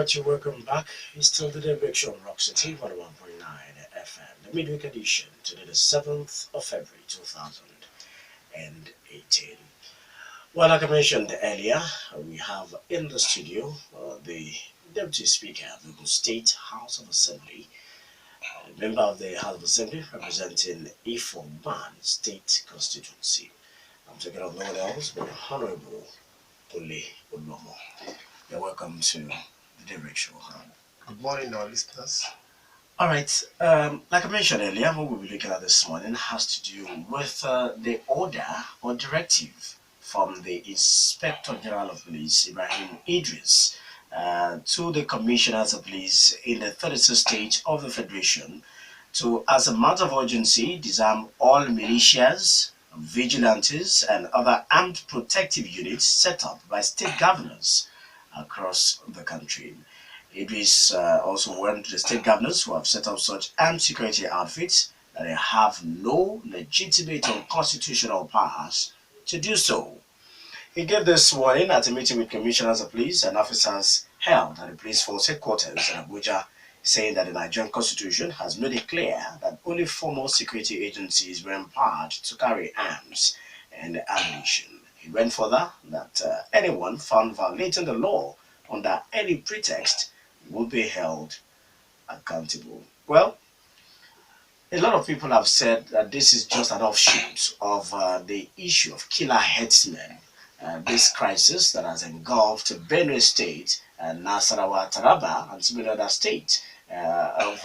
right, you're welcome back. It's still the Daybreak Show on Rock City 101.9 FM, the midweek edition, today the 7th of February 2018. Well, like I mentioned earlier, we have in the studio the Deputy Speaker of the Ogun State House of Assembly, a member of the House of Assembly representing Ifoban State Constituency. I'm talking of no one else but Honourable Kunle Oluomo. You're welcome to the Daybreak Show. Good morning, our listeners. All right. Like I mentioned earlier, what we'll be looking at this morning has to do with the order or directive from the Inspector General of Police, Ibrahim Idris, to the Commissioners of Police in the 36th state of the Federation to, as a matter of urgency, disarm all militias, vigilantes, and other armed protective units set up by state governors across the country. Idris also warned the state governors who have set up such armed security outfits that they have no legitimate or constitutional powers to do so. He gave this warning at a meeting with commissioners of police and officers held at the police force headquarters in Abuja, saying that the Nigerian constitution has made it clear that only formal security agencies were empowered to carry arms and ammunition. He went further that anyone found violating the law under any pretext will be held accountable. Well, a lot of people have said that this is just an offshoot of the issue of killer headsmen. This crisis that has engulfed Benue State, Nasarawa, Taraba, and some other states of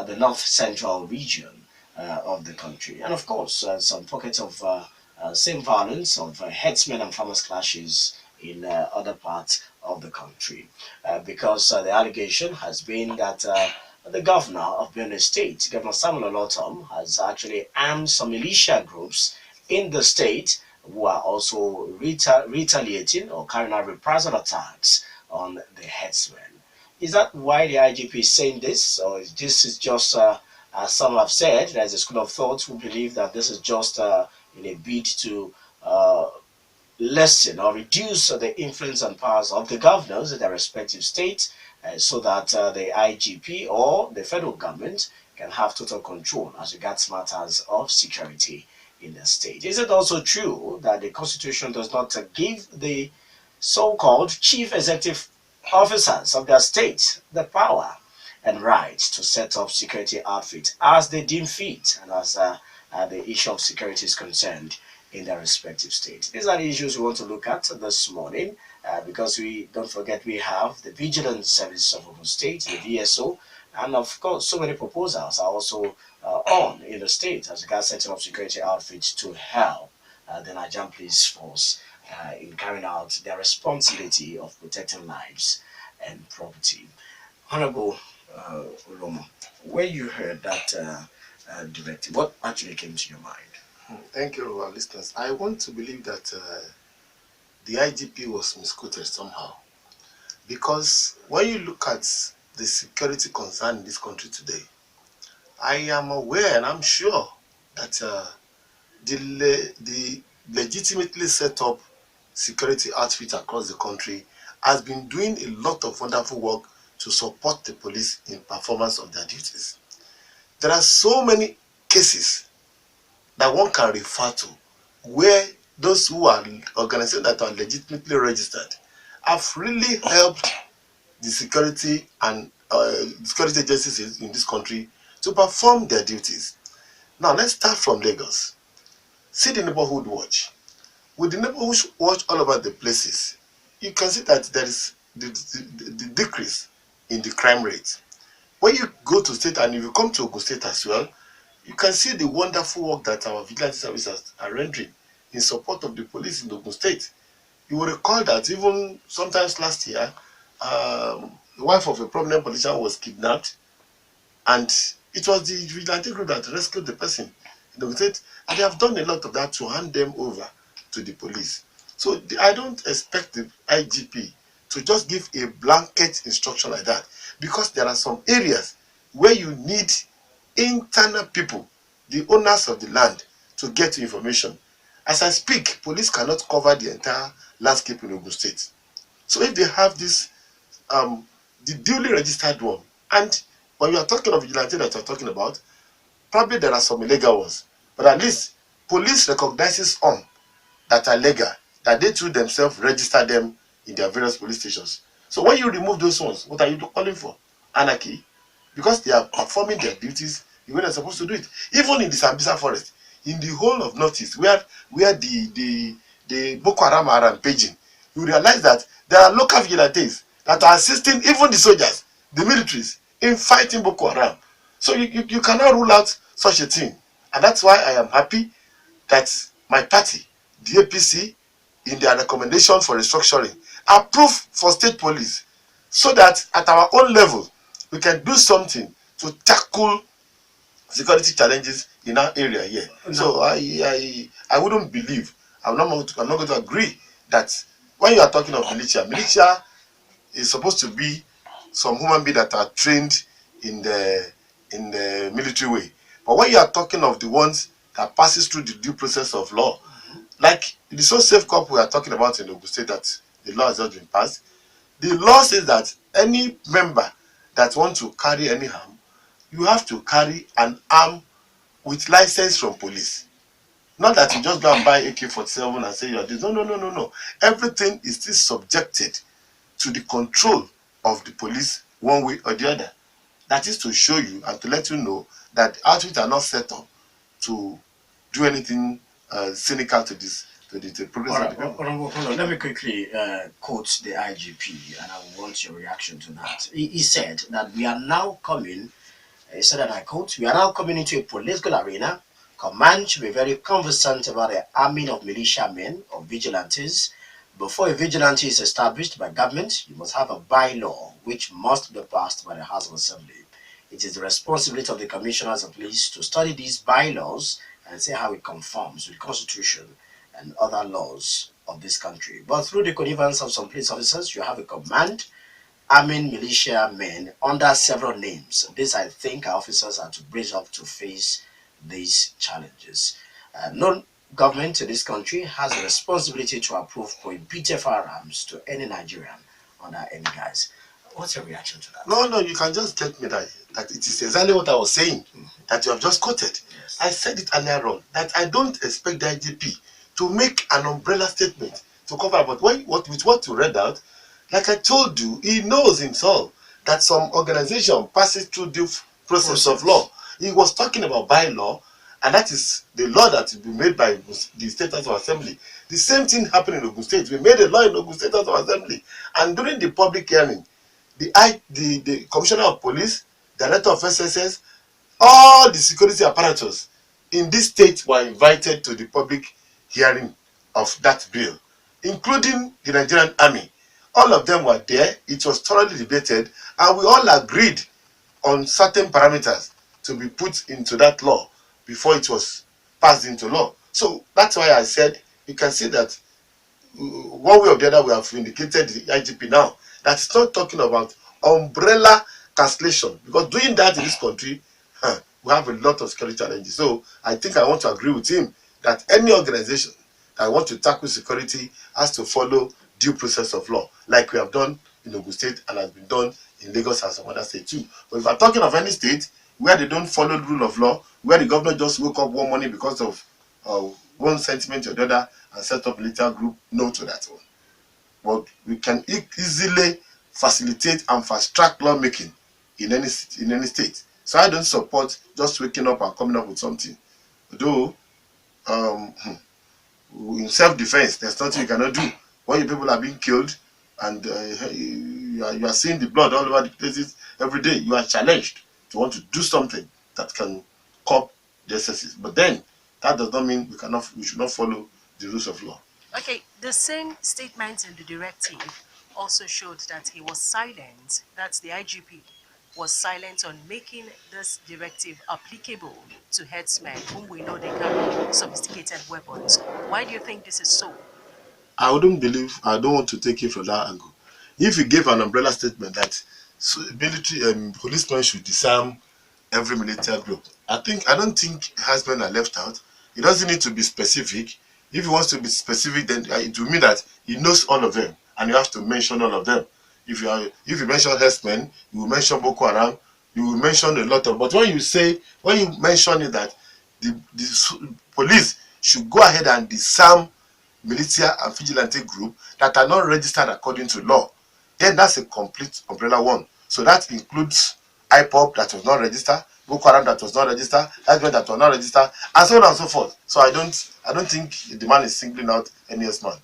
the north central region of the country. And of course, some pockets of same violence of headsmen and farmers clashes in other parts of the country. Because the allegation has been that the governor of Benue State, Governor Samuel Olotom, has actually armed some militia groups in the state who are also retaliating or carrying out reprisal attacks on the headsmen. Is that why the IGP is saying this, or is this just, as some have said, there's a school of thought who believe that this is just in a bid to lessen or reduce the influence and powers of the governors in their respective states so that the IGP or the federal government can have total control as regards matters of security in the state. Is it also true that the constitution does not give the so-called chief executive officers of their state the power and right to set up security outfits as they deem fit and as the issue of security is concerned in their respective states? These are the issues we want to look at this morning because we don't forget we have the Vigilance Service of Ogun State, the VSO, and of course so many proposals are also on in the state as regards setting up security outfits to help the Nigerian police force in carrying out their responsibility of protecting lives and property. Honourable Oluomo, when you heard that directive, what actually came to your mind? Thank you, our listeners. I want to believe that the IGP was misquoted somehow. Because when you look at the security concern in this country today, I am aware and I'm sure that the legitimately set up security outfit across the country has been doing a lot of wonderful work to support the police in performance of their duties. There are so many cases that one can refer to where those who are organizations that are legitimately registered have really helped the security and security agencies in this country to perform their duties. Now let's start from Lagos. See the neighborhood watch. With the neighborhood watch all over the places, you can see that there is the decrease in the crime rate. When you go to state and if you come to Ogun State as well, you can see the wonderful work that our vigilante services are rendering in support of the police in Ogun State. You will recall that even sometimes last year, the wife of a prominent politician was kidnapped, and it was the vigilante group that rescued the person in Ogun State, and they have done a lot of that to hand them over to the police. So I don't expect the IGP to just give a blanket instruction like that, because there are some areas where you need internal people, the owners of the land, to get information. As I speak, police cannot cover the entire landscape in Ogun State. So if they have this the duly registered one. And when you are talking of vigilante that you're talking about, probably there are some illegal ones, but at least police recognizes some that are legal, that they too themselves register them in their various police stations. So when you remove those ones, what are you calling for? Anarchy? Because they are performing their duties the way they're supposed to do it. Even in the Sambisa forest, in the whole of Northeast, where the Boko Haram are rampaging, you realize that there are local vigilantes that are assisting even the soldiers, the militaries, in fighting Boko Haram. So you cannot rule out such a thing. And that's why I am happy that my party, the APC, in their recommendation for restructuring, approved for state police, so that at our own level, we can do something to tackle security challenges in our area here. No. So I wouldn't believe, I'm not going to agree that when you are talking of militia is supposed to be some human beings that are trained in the military way. But when you are talking of the ones that passes through the due process of law, like the so safe corp we are talking about in Ogun State that the law has just been passed, the law says that any member that wants to carry any arm, you have to carry an arm with license from police. Not that you just go and buy AK-47 and say you are this. No, no, no, no, no. Everything is still subjected to the control of the police one way or the other. That is to show you and to let you know that outfits are not set up to do anything cynical to this, to the progress of the people. Honourable Kunle, let me quickly quote the IGP, and I want your reaction to that. He said that we are now coming, he said, and I quote, we are now coming into a political arena. Command should be very conversant about the arming of militiamen or vigilantes. Before a vigilante is established by government, you must have a bylaw which must be passed by the House of Assembly. It is the responsibility of the commissioners of police to study these bylaws and see how it conforms with the Constitution and other laws of this country. But through the connivance of some police officers, you have a command arming militia men under several names. This, I think, our officers are to brace up to face these challenges. No government in this country has a responsibility to approve prohibited firearms to any Nigerian under any guise. What's your reaction to that? No, you can just get me that it is exactly what I was saying, that you have just quoted. Yes. I said it earlier on, that I don't expect the IGP to make an umbrella statement to cover, but with what you read out, like I told you, he knows himself that some organization passes through the process of law. He was talking about bylaw, and that is the law that will be made by the State House of Assembly. The same thing happened in Ogun State. We made a law in Ogun State House of Assembly, and during the public hearing, the Commissioner of Police, Director of SSS, all the security apparatus in this state were invited to the public hearing of that bill, including the Nigerian Army. All of them were there. It was thoroughly debated, and we all agreed on certain parameters to be put into that law before it was passed into law. So that's why I said you can see that one way or the other we have indicated the IGP now that it's not talking about umbrella cancellation, because doing that in this country, we have a lot of security challenges. So I think I want to agree with him that any organization that wants to tackle security has to follow due process of law, like we have done in Ogun State and has been done in Lagos and some other states too. But if I'm talking of any state where they don't follow the rule of law, where the government just woke up one morning because of one sentiment or the other and set up a little group, no to that one. But we can easily facilitate and fast track lawmaking in any state. So I don't support just waking up and coming up with something. Though in self-defense, there's nothing you cannot do. When your people are being killed and you are seeing the blood all over the places every day, you are challenged to want to do something that can curb the excesses. But then that does not mean we should not follow the rules of law. Okay, the same statement in the directive also showed that he was silent, that the IGP was silent on making this directive applicable to headsmen whom we know they carry sophisticated weapons. Why do you think this is so? I don't want to take it from that angle. If you gave an umbrella statement that policemen should disarm every military group, I don't think herdsmen are left out. It doesn't need to be specific. If he wants to be specific, then it will mean that he knows all of them and you have to mention all of them. If you mention herdsmen, you will mention Boko Haram, you will mention a lot of. But when you mention it that the police should go ahead and disarm militia and vigilante group that are not registered according to law, then that's a complete umbrella one. So that includes IPOB that was not registered, Boko Haram that was not registered, herdsmen that was not registered, and so on and so forth. So I don't think the man is singling out any man.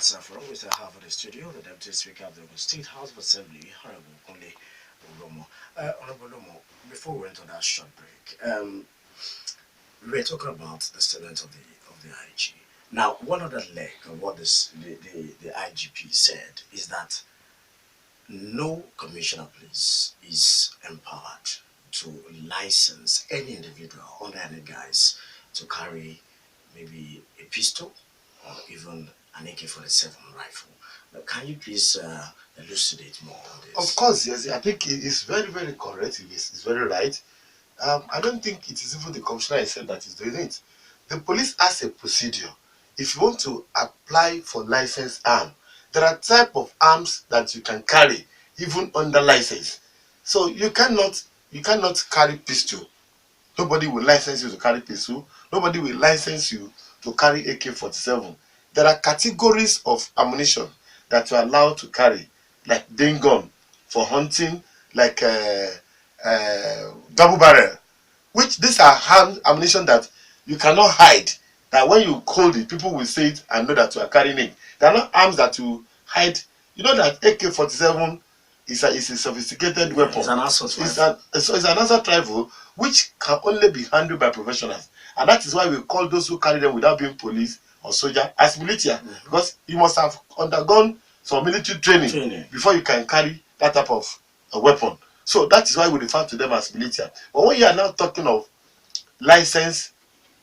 From we still have in the studio the Deputy Speaker of the Ogun State House of Assembly, Honourable Kunle Oluomo. Honourable Oluomo, before we went on that short break, we were talking about the statement of the IG. Now, one other leg of what the IGP said is that no commissioner of police is empowered to license any individual under any guise to carry maybe a pistol or even an AK-47 rifle. Now, can you please elucidate more on this? Of course, yes. I think it is very, very correct. It's very right. I don't think it is even the commissioner himself that is doing it. The police has a procedure. If you want to apply for licensed arm, there are type of arms that you can carry even under license. So you cannot carry pistol. Nobody will license you to carry pistol. Nobody will license you to carry AK-47. There are categories of ammunition that you are allowed to carry, like ding gun for hunting, like double barrel, which these are hand ammunition that you cannot hide. That when you hold it, people will see it and know that you are carrying it. They are not arms that you hide. You know that AK-47 is a sophisticated weapon. It's an assault rifle. It's an assault rifle which can only be handled by professionals, and that is why we call those who carry them without being police or soldier as militia, because you must have undergone some military training before you can carry that type of a weapon. So that is why we refer to them as militia. But when you are now talking of licensed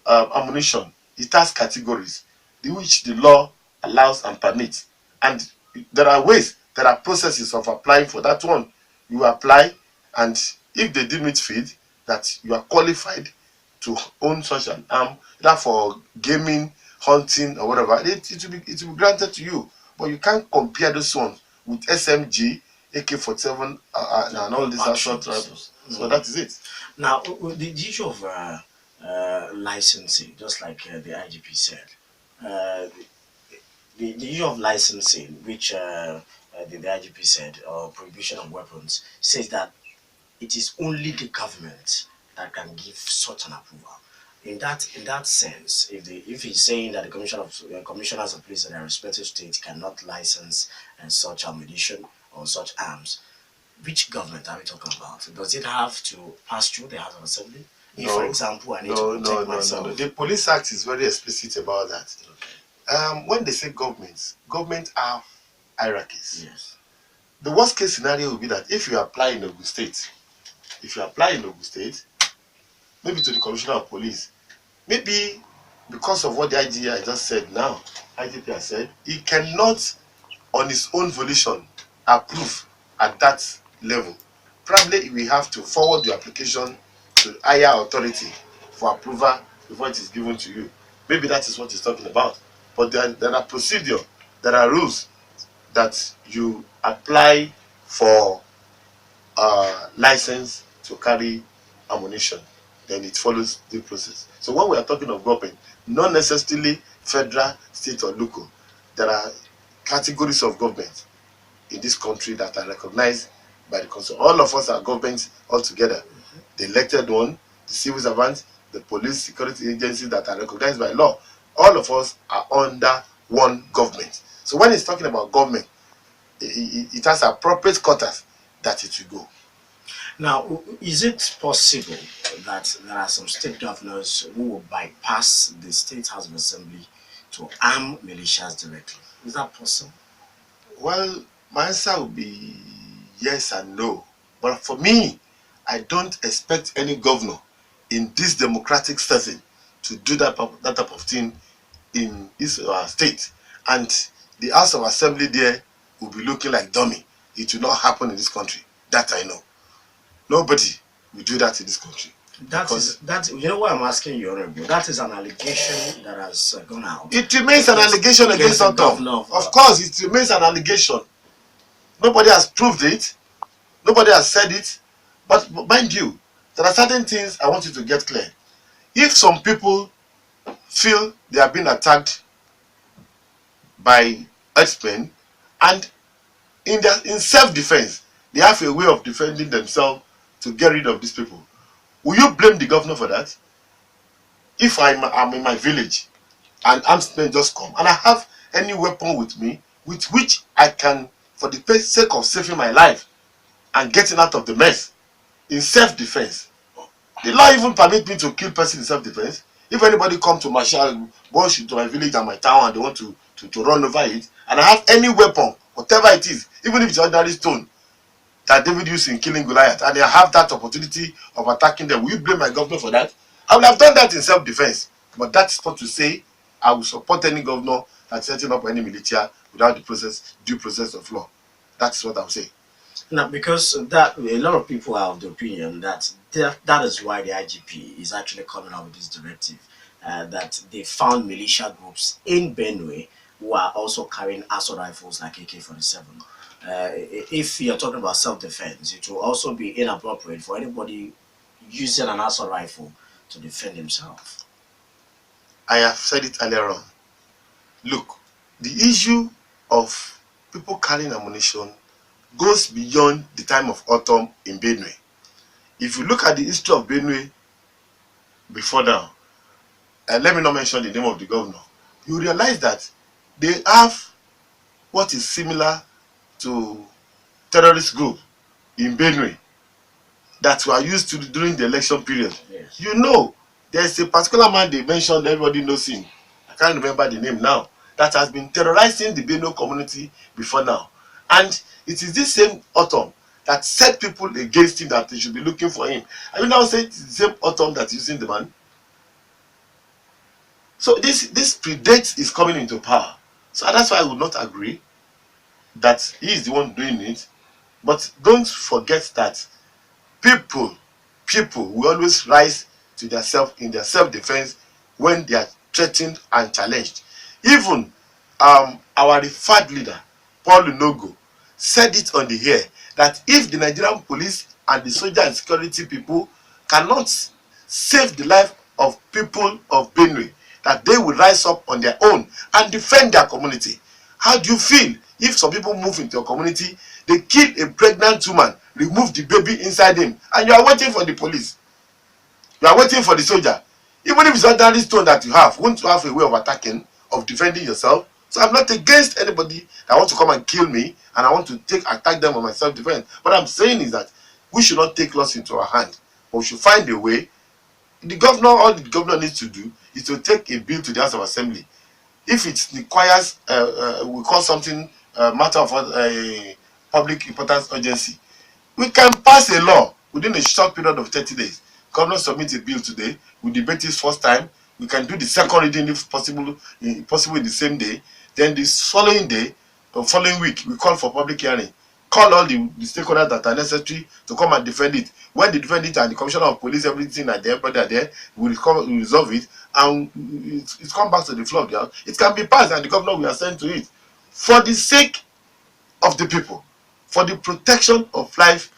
ammunition, it has categories which the law allows and permits, and there are ways, there are processes of applying for that one. You apply, and if they deem it fit that you are qualified to own such an arm, either for gaming, hunting, or whatever, it will be granted to you. But you can't compare those ones with SMG, AK-47, and all these assault rifles. So that is it. Now, the issue of licensing, just like the IGP said, the issue of licensing, which the IGP said, or prohibition of weapons, says that it is only the government that can give such an approval. In that sense, if he's saying that the commissioners of police in their respective states cannot license such ammunition or such arms, which government are we talking about? Does it have to pass through the House of Assembly? If, for example, I need to protect myself. No. The Police Act is very explicit about that. Okay. When they say government have hierarchies. Yes. The worst case scenario would be that if you apply in Ogun State, maybe to the Commissioner of Police, maybe because of what the IGP just said now, IGP has said, he cannot on his own volition approve at that level. Probably we have to forward the application to higher authority for approval before it is given to you. Maybe that is what he's talking about. But there are procedures, there are rules that you apply for license to carry ammunition. Then it follows the process. So when we are talking of government, not necessarily federal, state, or local, there are categories of government in this country that are recognized by the council. All of us are governments all together. The elected one, the civil servants, the police, security agencies that are recognized by law. All of us are under one government. So when it's talking about government, it has appropriate quarters that it will go. Now, is it possible that there are some state governors who will bypass the State House of Assembly to arm militias directly? Is that possible? Well, my answer would be yes and no. But for me, I don't expect any governor in this democratic setting to do that type of thing in his state. And the House of Assembly there will be looking like dummy. It will not happen in this country. That I know. Nobody will do that in this country. That you know why I'm asking you, Honorable? That is an allegation that has gone out. It remains an allegation against the governor. Of course, it remains an allegation. Nobody has proved it. Nobody has said it. But mind you, there are certain things I want you to get clear. If some people feel they are being attacked by herdsmen, and in self-defense they have a way of defending themselves to get rid of these people, will you blame the governor for that? If I'm in my village and armed men just come and I have any weapon with me with which I can, for the sake of saving my life and getting out of the mess, in self-defense, the law even permit me to kill person in self-defense. If anybody come to marshal bush into my village and my town and they want to run over it, and I have any weapon, whatever it is, even if it's ordinary stone that David used in killing Goliath, and I have that opportunity of attacking them, will you blame my governor for that? I would have done that in self-defense. But that's not to say I will support any governor that's setting up any militia without the due process of law. That's what I'm saying. Now, because that a lot of people are of the opinion that that is why the IGP is actually coming out with this directive, that they found militia groups in Benue who are also carrying assault rifles like AK-47. If you're talking about self-defense, it will also be inappropriate for anybody using an assault rifle to defend himself. I have said it earlier on. Look, the issue of people carrying ammunition goes beyond the time of autumn in Benue. If you look at the history of Benue before now, and let me not mention the name of the governor, you realize that they have what is similar to terrorist group in Benue that were used to during the election period. Yes. You know, there's a particular man they mentioned, everybody knows him. I can't remember the name now, that has been terrorizing the Benue community before now. And it is this same autumn that set people against him that they should be looking for him. I mean, now say it's the same autumn that's using the man. So this predates is coming into power. So that's why I would not agree that he is the one doing it. But don't forget that people will always rise to their in their self-defense when they are threatened and challenged. Even our referred leader, Paul Unogo, said it on the air that if the Nigerian police and the soldier and security people cannot save the life of people of Benue, that they will rise up on their own and defend their community. How do you feel if some people move into your community, they kill a pregnant woman, remove the baby inside him, and you are waiting for the police? You are waiting for the soldier. Even if it's ordinary stone that you have, won't you have a way of attacking, of defending yourself? So I'm not against anybody that wants to come and kill me and I want to attack them on my self-defense. What I'm saying is that we should not take laws into our hand, but we should find a way. All the governor needs to do is to take a bill to the House of Assembly. If it requires, we call something matter of public importance urgency, we can pass a law within a short period of 30 days. Governor submits a bill today, we debate it first time, we can do the second reading if possible in the same day. Then the following day or following week, we call for public hearing. Call all the stakeholders that are necessary to come and defend it. When they defend it and the commissioner of police, everything are there, everybody are there, we will resolve it and it come back to the floor of the house. It can be passed and the governor will assent to it for the sake of the people, for the protection of life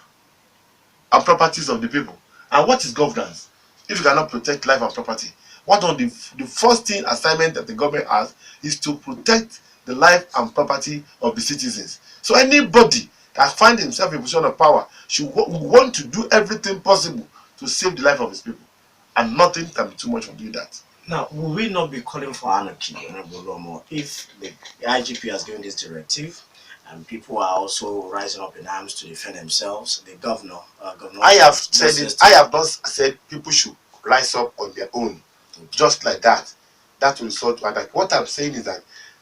and properties of the people. And what is governance if you cannot protect life and property? One of the first thing assignment that the government has is to protect the life and property of the citizens. So anybody that finds himself in a position of power should want to do everything possible to save the life of his people, and nothing can be too much for doing that. Now, will we not be calling for anarchy, Honourable Oluomo, if the IGP has given this directive and people are also rising up in arms to defend themselves? The governor, I have said it. I have not said people should rise up on their own, just like that. That will result to anarchy. What I'm saying is that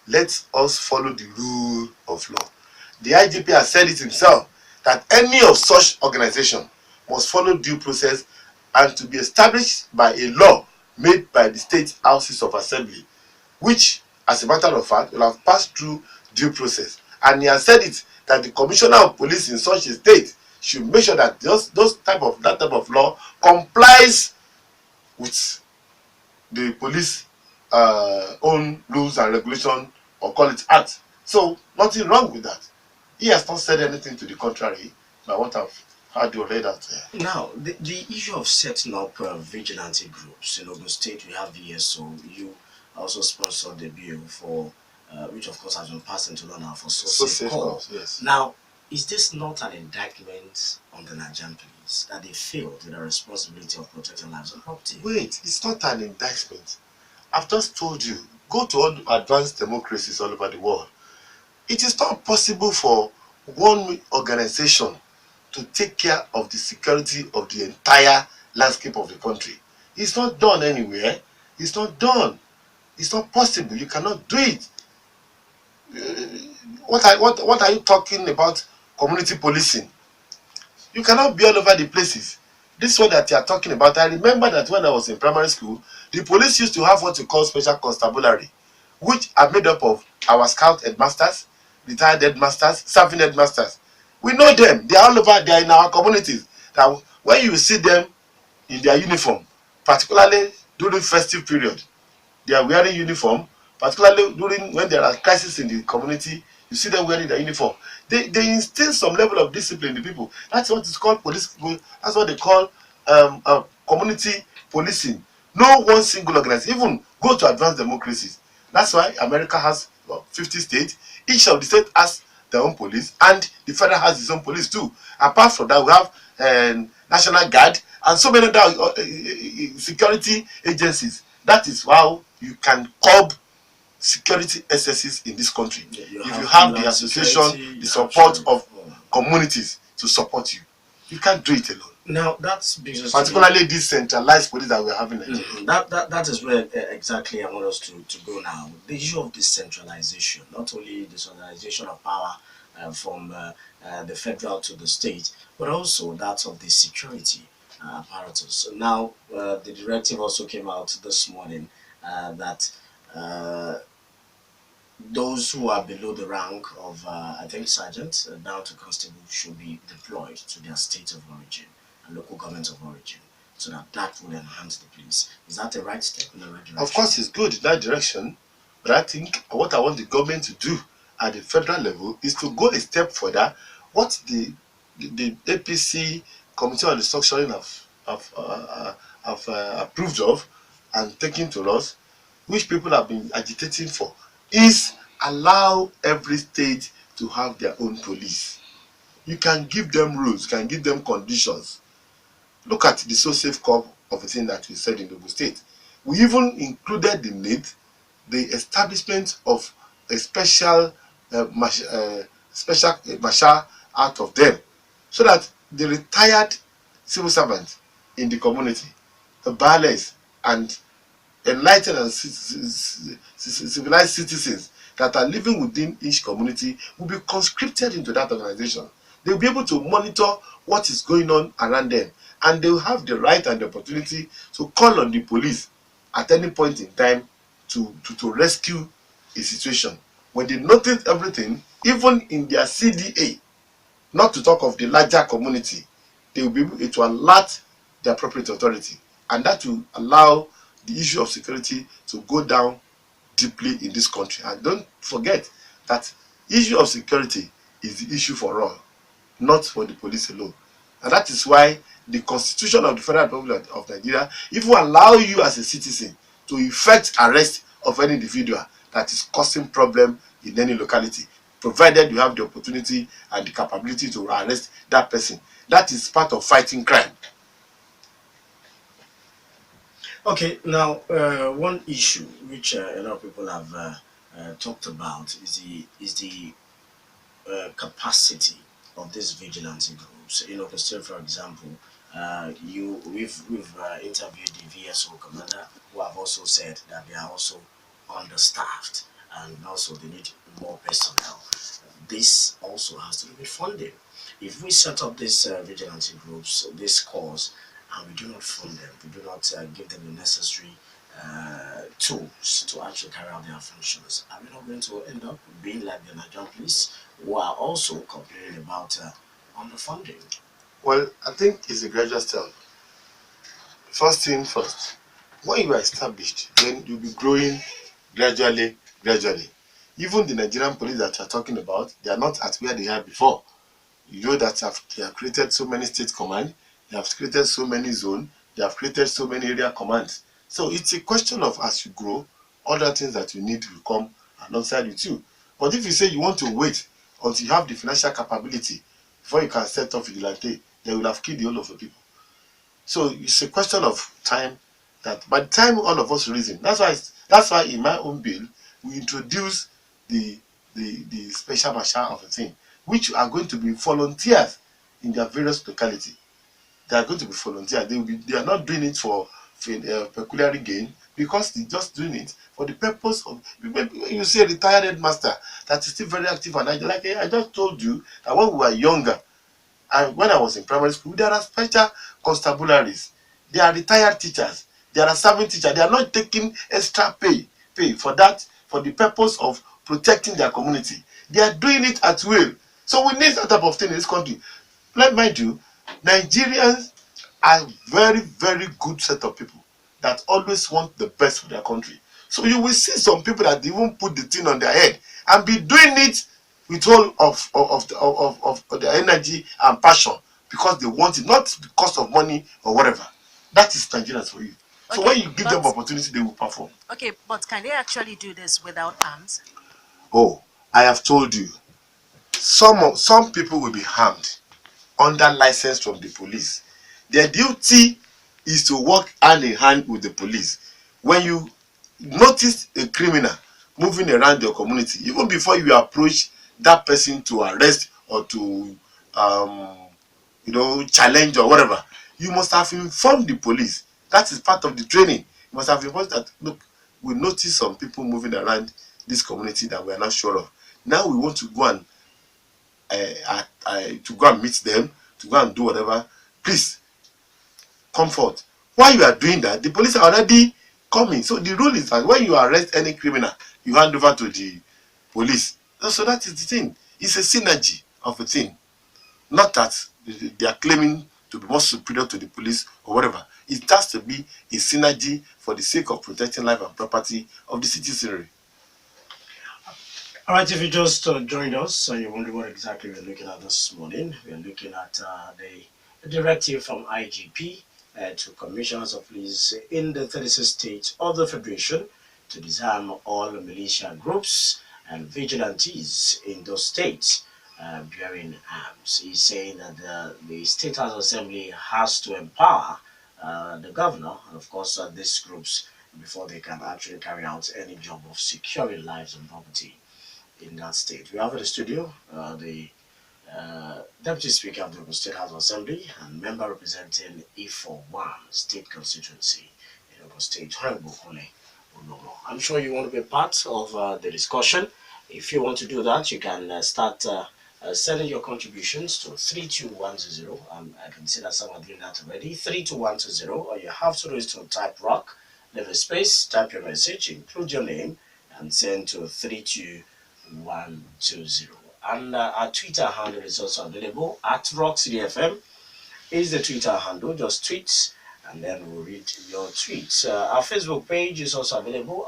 let us follow the rule of law. The IGP has said it himself that any of such organization must follow due process and to be established by a law made by the state houses of assembly, which, as a matter of fact, will have passed through due process. And he has said it that the commissioner of police in such a state should make sure that that type of law complies with the police own rules and regulation, or call it act. So nothing wrong with that. He has not said anything to the contrary by what I've heard you read out there. Now, the issue of setting up vigilante groups in Ogun State, we have VSO. You also sponsored the bill for, which of course has been passed into law now for So safe safe call. calls, yes. Now, is this not an indictment on the Nigerian police that they failed in their responsibility of protecting lives and property? Wait, it's not an indictment. I've just told you, go to all advanced democracies all over the world. It is not possible for one organization to take care of the security of the entire landscape of the country. It's not done anywhere. It's not done. It's not possible. You cannot do it. What are you talking about? Community policing. You cannot be all over the places. This one that you are talking about, I remember that when I was in primary school, the police used to have what you call special constabulary, which are made up of our scout headmasters, retired headmasters, serving headmasters. We know them. They are all over. They are in our communities. That when you see them in their uniform, particularly during festive period, they are wearing uniform, particularly during when there are crises in the community. You see them wearing their uniform. They instill some level of discipline in the people. That's what is called police. That's what they call community policing. No one single organization. Even go to advanced democracies. That's why America has 50 states. Each of the states has their own police, and the federal has its own police too. Apart from that, we have National Guard and so many other security agencies. That is how you can curb security excesses in this country. Yeah, if you have the association, security, the support of communities to support you, you can't do it alone. Now, that's because Particularly this centralized police that we're having in Nigeria. That is where exactly I want us to go now. The issue of decentralization, not only decentralization of power from the federal to the state, but also that of the security apparatus. Now, the directive also came out this morning that those who are below the rank of, I think, sergeant down to constable should be deployed to their state of origin and local government of origin, so that will enhance the police. Is that the right step in the right direction? Of course, it's good in that direction, but I think what I want the government to do at the federal level is to go a step further. What the APC Committee on Restructuring have approved of and taken to us, which people have been agitating for, is allow every state to have their own police. You can give them rules, you can give them conditions. Look at the so safe corps of a thing that we said in Ogun State. We even included in it the establishment of a special marshal out of them, so that the retired civil servants in the community, the baales and enlightened and civilized citizens that are living within each community will be conscripted into that organization. They will be able to monitor what is going on around them, and they will have the right and the opportunity to call on the police at any point in time to rescue a situation. When they notice everything, even in their CDA, not to talk of the larger community, they will be able to alert the appropriate authority, and that will allow the issue of security to go down deeply in this country. And don't forget that issue of security is the issue for all, not for the police alone. And that is why the Constitution of the Federal Republic of Nigeria even allow you as a citizen to effect arrest of any individual that is causing problem in any locality, provided you have the opportunity and the capability to arrest that person. That is part of fighting crime. Okay, now one issue which a lot of people have talked about is the capacity of these vigilante groups. In Ogun State, for example, we've interviewed the VSO commander, who have also said that they are also understaffed and also they need more personnel. This also has to do with funding. If we set up these vigilante groups, this cause, and we do not fund them, we do not give them the necessary tools to actually carry out their functions, are we not going to end up being like the Nigerian police, who are also complaining about underfunding? Well, I think it's a gradual step. First thing first, when you are established, then you'll be growing gradually. Even the Nigerian police that you are talking about, they are not at where they are before. You know that they have created so many state commands, they have created so many zones, they have created so many area commands. So it's a question of, as you grow, other things that you need will come alongside with you. But if you say you want to wait until you have the financial capability before you can set up vigilante, they will have killed the whole of the people. So it's a question of time, that by the time all of us reason, that's why in my own bill we introduce the the special marshal of the thing, which are going to be volunteers in their various locality. They are going to be volunteers. They are not doing it for peculiar gain, because they're just doing it for the purpose of, you see a retired headmaster that is still very active, and like I just told you that when we were younger, and when I was in primary school, there are special constabularies. They are retired teachers. There are serving teachers. They are not taking extra pay for that, for the purpose of protecting their community. They are doing it at will. So we need that type of thing in this country. Let mind you, Nigerians are very, very good set of people that always want the best for their country. So you will see some people that even put the thing on their head and be doing it with all of their energy and passion, because they want it, not because of money or whatever. That is Nigerians for you. So Okay, when you give them opportunity, they will perform. okay, but can they actually do this without arms? Oh, I have told you, some people will be harmed under license from the police. Their duty is to work hand in hand with the police. When you notice a criminal moving around your community, even before you approach that person to arrest or to um, challenge or whatever, you must have informed the police. That is part of the training. You must have informed that, look, we notice some people moving around this community that we are not sure of. Now we want to go and meet them, to go and do whatever. Please come forth. While you are doing that, the police are already coming. So the rule is that when you arrest any criminal, you hand over to the police. So that is the thing. It's a synergy of a thing. Not that they are claiming to be more superior to the police or whatever. It has to be a synergy for the sake of protecting life and property of the citizenry. All right, if you just joined us, so you wonder what exactly we're looking at this morning. We're looking at the directive from IGP to commissioners of police in the 36 states of the Federation to disarm all militia groups and vigilantes in those states bearing arms. He's saying that the State House Assembly has to empower the governor and, of course, these groups before they can actually carry out any job of securing lives and property in that state. We have in the studio the Deputy Speaker of the Ogun State House of Assembly and member representing E41 State Constituency in Ogun State, Honourable Kunle Oluomo. I'm sure you want to be part of the discussion. If you want to do that, you can start sending your contributions to 32120. I can see that some are doing that already. 32120. All you have to do is to type rock, leave a space, type your message, include your name, and send to 32120. And our Twitter handle is also available at RockCityFM. Is the Twitter handle. Just tweet, and then we'll read your tweets. Our Facebook page is also available.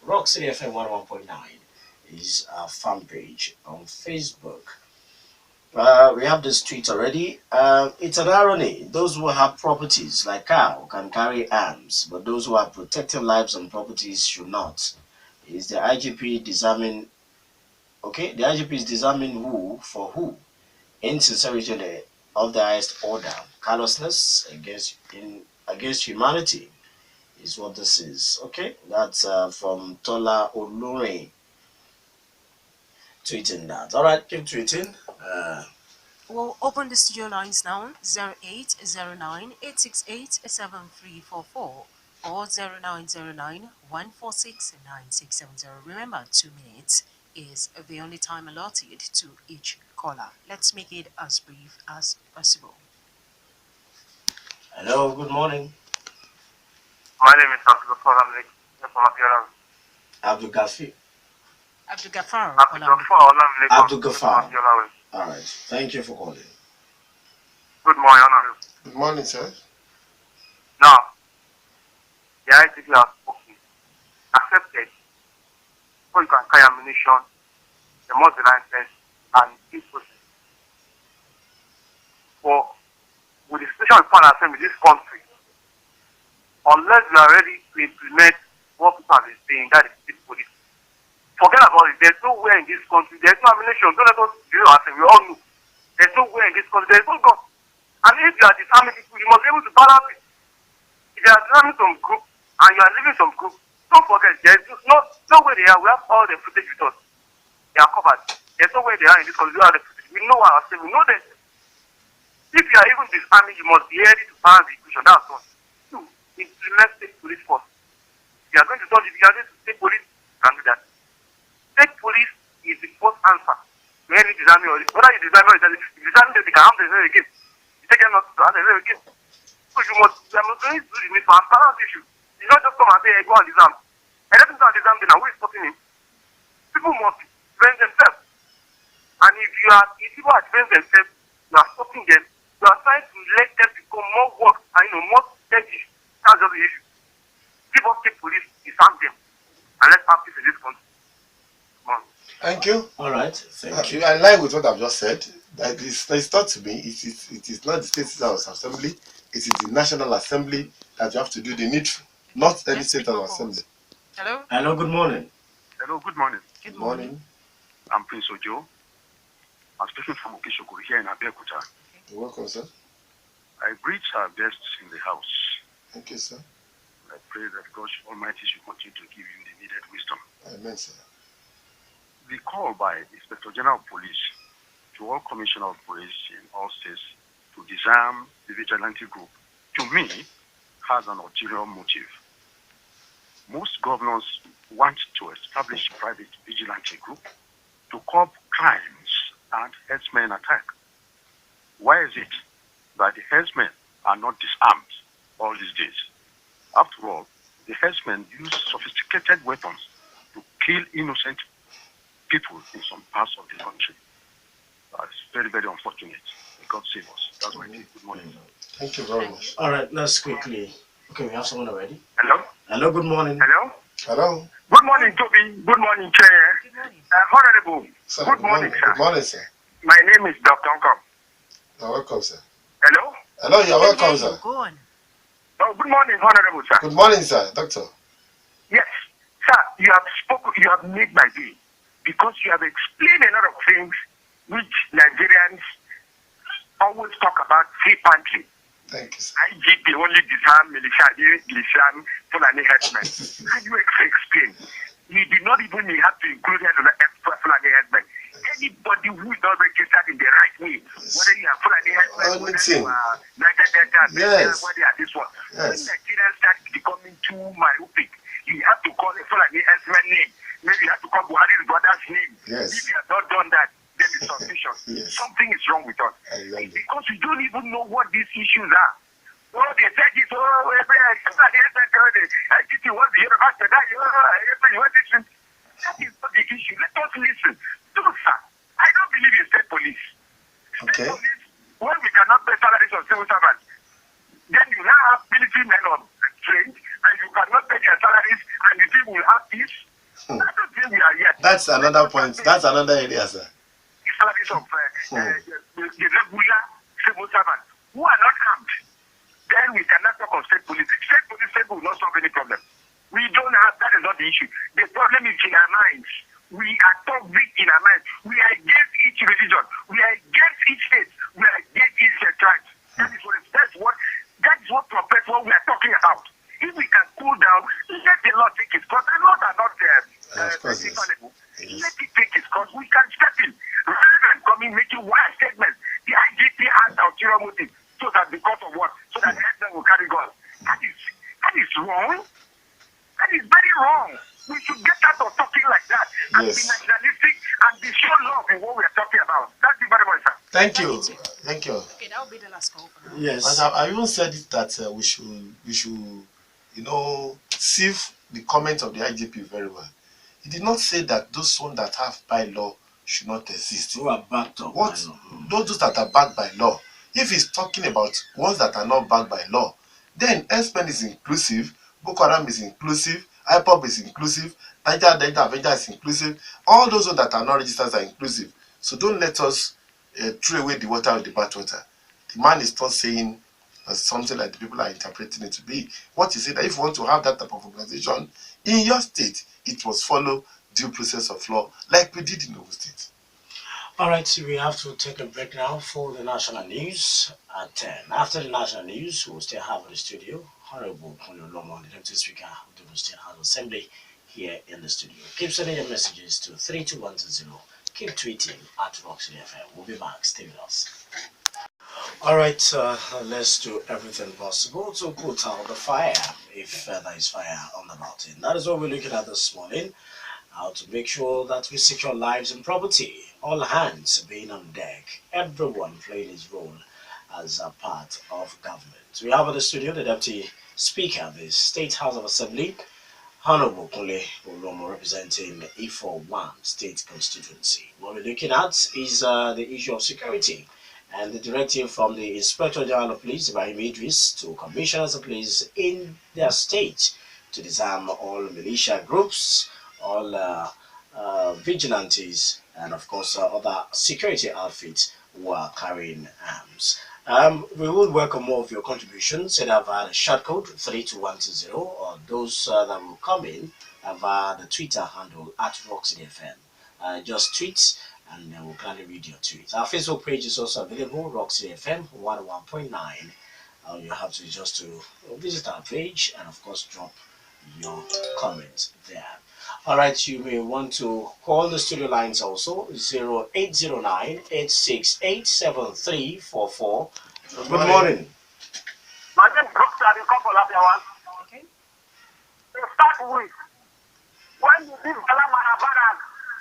Rock City FM 101.9 is our fan page on Facebook. We have this tweet already. It's an irony. Those who have properties like cow can carry arms, but those who are protecting lives and properties should not. Is the IGP disarming? Okay, the IGP is disarming who for who? Insincerity of the highest order, callousness against humanity is what this is. Okay, that's from Tola Olure tweeting that. All right, keep tweeting. We'll open the studio lines now: 0809 868 7344 or 0909 146 9670. Remember, 2 minutes is the only time allotted to each caller. Let's make it as brief as possible. Hello, good morning. My name is Abdul Gafar. I'm from Abiola. Abdul Gafar. Abdul Gafar. Abdul Gafar. All right, thank you for calling. Good morning, Honourable. Good morning, sir. Now, the IGP has spoken, accepted, so you can carry ammunition, they must be licensed and this process. But with the situation we find ourselves in this country, unless we are ready to implement what people have been saying, that is state police. Forget about it. There's nowhere in this country, there's no ammunition. Don't let us do ourselves. We all know. There's nowhere in this country, there's no gun. And if you are disarming people, you must be able to balance it. If you are disarming some group and you are leaving some group, don't forget, there's no way they are. We have all the footage with us. They are covered. There's no way they are in this country. We have the footage. We know ourselves. We know them. If you are even disarming, you must be ready to balance the equation. That's one. Two, implement state police force. If you are going to touch it, if you are going to state police, you can do that. State police is the first answer to any disarming or whether you disarm or you disarm them, they can harm themselves again. You take them not to harm themselves again. So you must going to do the need for a balance issue. You not just come and say, hey, go and disarm. And let me go and disarm them now. Who is stopping him? People must defend themselves. And if people are defending themselves, you are stopping them. You are trying to let them become more work and more deadly. That's just the issue. Give us state police, disarm them, and let's have peace in this country. Come on. Thank you. All right, thank you. I like with what I've just said. That it's not to me. It is not the State House Assembly. It is the National Assembly that you have to do the needful, not any State House Assembly. Hello? Hello, good morning. Hello, good morning. Good morning. I'm Prince Ojo. I'm speaking from Okishokuri here in Abeokuta. You're welcome, sir. I greet our guests in the house. Thank you, sir. I pray that God Almighty should continue to give you the needed wisdom. Amen, sir. The call by Inspector General of Police to all Commissioner of Police in all states to disarm the vigilante group, to me, has an ulterior motive. Most governors want to establish a private vigilante group to curb crimes and herdsmen attack. Why is it that the herdsmen are not disarmed all these days? After all, the herdsmen use sophisticated weapons to kill innocent people in some parts of the country. It's very, very unfortunate. May God save us. That's why I say good morning. Thank you very much. All right, let's quickly. Okay, we have someone already. Hello? Hello, good morning. Hello? Hello. Good morning, Tobi. Good morning, Chienye. Good morning. Honourable. Sir, Good morning, sir. Good morning, sir. My name is Dr. Uncle. You're welcome, sir. Hello? Hello, you're welcome, Hear you. sir. Go on. Oh, good morning, Honourable, sir. Good morning, sir. Doctor. Yes, sir, you have made my day because you have explained a lot of things which Nigerians always talk about frequently. Thank you, sir. IGP only disarm militia, disarm Fulani herdsmen. Can you explain? You did not even have to include Fulani herdsmen. Anybody who is not registered in the right way, whether you are Fulani herdsmen, whether you are Niger Delta, Yes. whether you are this one. When Yes. Nigerians start becoming too myopic, you have to call a Fulani herdsman name. Maybe you have to call Buhari's brother's name. Yes. If you have not done that, then it's suspicious. Yes. Something is wrong with us. Exactly. Because we don't even know what these issues are. Oh, they said this, IGP was the Yoruba, that is not the issue. Let us listen. So, sir, I don't believe in state police. Okay. State police, when we cannot pay salaries of civil servants, then you now have military men on trained, and you cannot pay their salaries, and you think we'll have peace. I don't think we are yet. That's another point. That's another area, sir. The salaries of the regular civil servants who are not armed. Then we cannot talk of state police. State police will not solve any problem. We don't have, that is not the issue. The problem is in our minds. We are toxic in our minds. We are against each religion. We are against each state. We are against each tribe. That is what propels what we are talking about. If we can cool down, let the law take its course. And laws are not infallible. Yes. Let it take its course. We can step in. Rather than coming making wild statements, the IGP has ulterior motive. So that because of what? So that the headman will carry guns. That is wrong. That is very wrong. We should get out of talking like that and Yes. be nationalistic and be show love in what we are talking about. That's it very much, sir. Thank you. Thank you. Okay, that will be the last call for now. Yes. And I even said it that we should, sieve the comment of the IGP very well. He did not say that those ones that have bylaw should not exist. Who are backed up? What those that are backed by law? If he's talking about ones that are not backed by law, then S-Men is inclusive, Boko Haram is inclusive, IPOB is inclusive, Niger Delta Avenger is inclusive, all those ones that are not registered are inclusive. So don't let us throw away the water with the bad water. The man is not saying something like the people are interpreting it to be. What is it that if you want to have that type of organization in your state, it must follow due process of law, like we did in Ogun State. All right, so we have to take a break now for the national news at 10. After the national news, we'll still have in the studio Honourable Kunle Oluomo, the Deputy Speaker of the State House Assembly, here in the studio. Keep sending your messages to 32120. Keep tweeting at Roxy FM. We'll be back. Stay with us. All right, let's do everything possible to put out the fire, if there is fire on the mountain. That is what we're looking at this morning. How to make sure that we secure lives and property. All hands being on deck. Everyone playing his role as a part of government. We have in the studio the Deputy Speaker of the State House of Assembly, Honourable Kunle Oluomo, representing E41 State Constituency. What we're looking at is the issue of security and the directive from the Inspector General of Police, Ibrahim Idris, to commissioners of police in their state to disarm all militia groups, all vigilantes, and of course other security outfits who are carrying arms. We would welcome more of your contributions either via the short code 32120 or those that will come in via the Twitter handle at RoxyFM. Just tweet and we'll gladly read your tweet. Our Facebook page is also available, Roxy FM 101.9. All you have to do just to visit our page and of course drop your comments there. All right, you may want to call the studio lines also 0809 868 7344. Good morning. My name is Dr. Adikopo Labiawan. Okay. To start with, when you leave Galamana Barak,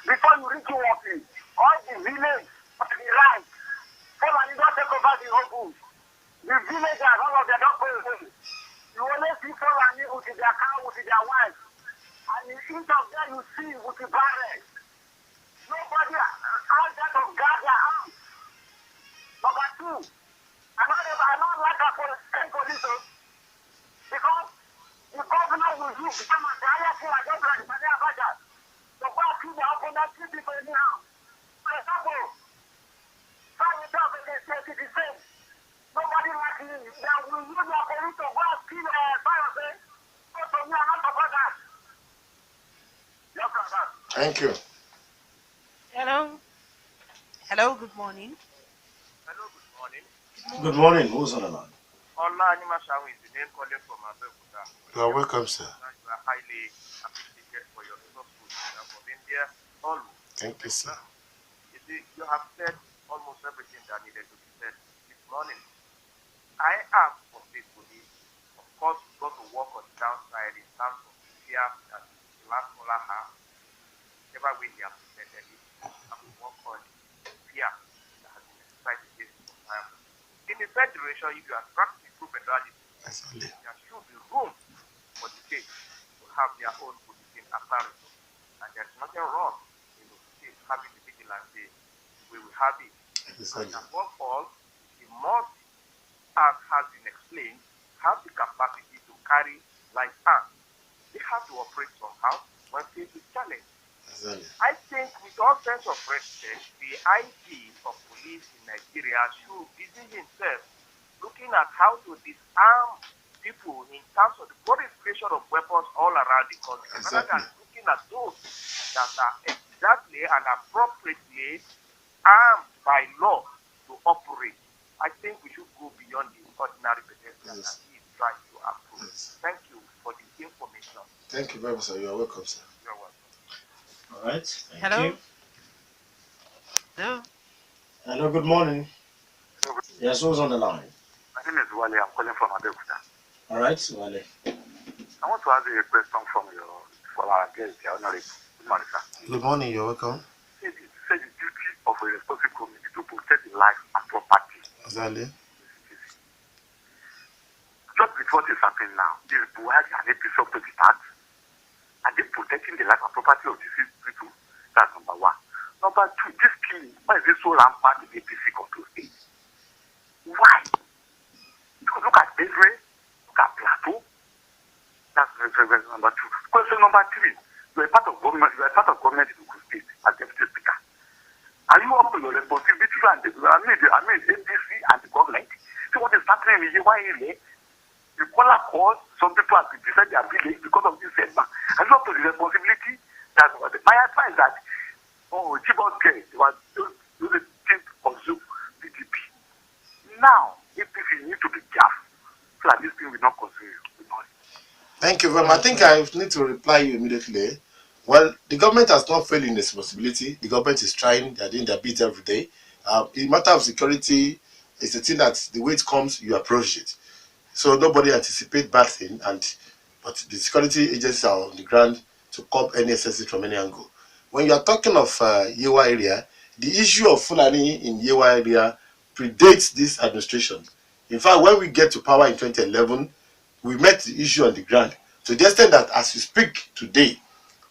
before you reach Iwoki, all the village on the right, follow you don't take over the whole bush. The villagers, all of them don't go away. You only see follow with their cow, with their wife. And in each of them you see with the barrel. Nobody out there to guard their house. Number two, I don't like a police because the governor will use them as the highest thing against the Mania budget. So go and kill the opponent, kill people anyhow. For example, some of them they say it is the same. Nobody like him. They will use their police to go and kill fire. So to me, I'm not about that. Thank you. Hello. Hello, good morning. Hello, good morning. Good morning. Who's on the line? Ola Animashawi is the name calling from Abeokuta. You are welcome, sir. You are highly appreciated for your resourceful for India. Always. Thank you, sir. You see, you have said almost everything that needed to be said this morning. I am completely, of course, got to work on the downside in terms of the fear that the last caller has. Never when they have presented it, I will work on the fear that has been exercised against the society. In the federation, if you are practicing true federalism, there should be room for the states to have their own policing apparatus. And there is nothing wrong in the states having the vigilante. We will have it. Exactly. And above all, the must, as has been explained, have the capacity to carry light arms. They have to operate somehow when faced with challenge. Exactly. I think with all sense of respect, the IG of police in Nigeria should busy himself looking at how to disarm people in terms of the proliferation of weapons all around the country, rather than looking at those that are exactly and appropriately armed by law to operate. I think we should go beyond the ordinary pedestrian that he is trying to approach. Yes. Thank you for the information. Thank you very much, sir. You are welcome, sir. You're welcome. All right. Thank Hello. you. Hello. Hello, good morning. Yes, who's on the line? My name is Wale. I'm calling from Abeokuta. All right, Wale. I want to ask you a question for our guest, the Honourable. Good morning, sir. Good morning. You're welcome. It says the duty of a responsible community to protect the life and property. Exactly. Just with what is happening now, this Buhari and APC up to the start, and they protecting the life and property of these people. That's number one. Number two, this killing, why is it so rampant in APC control state? Why? Because look at Daybreak, look at Plateau. That's number two. Question number three. You are part of government. You are part of government in Ogun State as deputy speaker. Are you up to your responsibility and APC and the government? See what is happening in Yewa. You call a cause. Some people have been defend their village because of this setback. Are you up to the responsibility? That my advice that Chibok case was the team of PDP. Now, APC need to be careful so that this thing will not continue. Thank you very much. I think I need to reply you immediately. Well, the government has not failed in its responsibility. The government is trying. They are doing their bit every day. In matter of security, it's a thing that the way it comes, you approach it. So nobody anticipates bad thing, but the security agencies are on the ground to curb any excesses from any angle. When you are talking of Yewa area, the issue of Fulani in Yewa area predates this administration. In fact, when we get to power in 2011, we met the issue on the ground to the extent that as we speak today,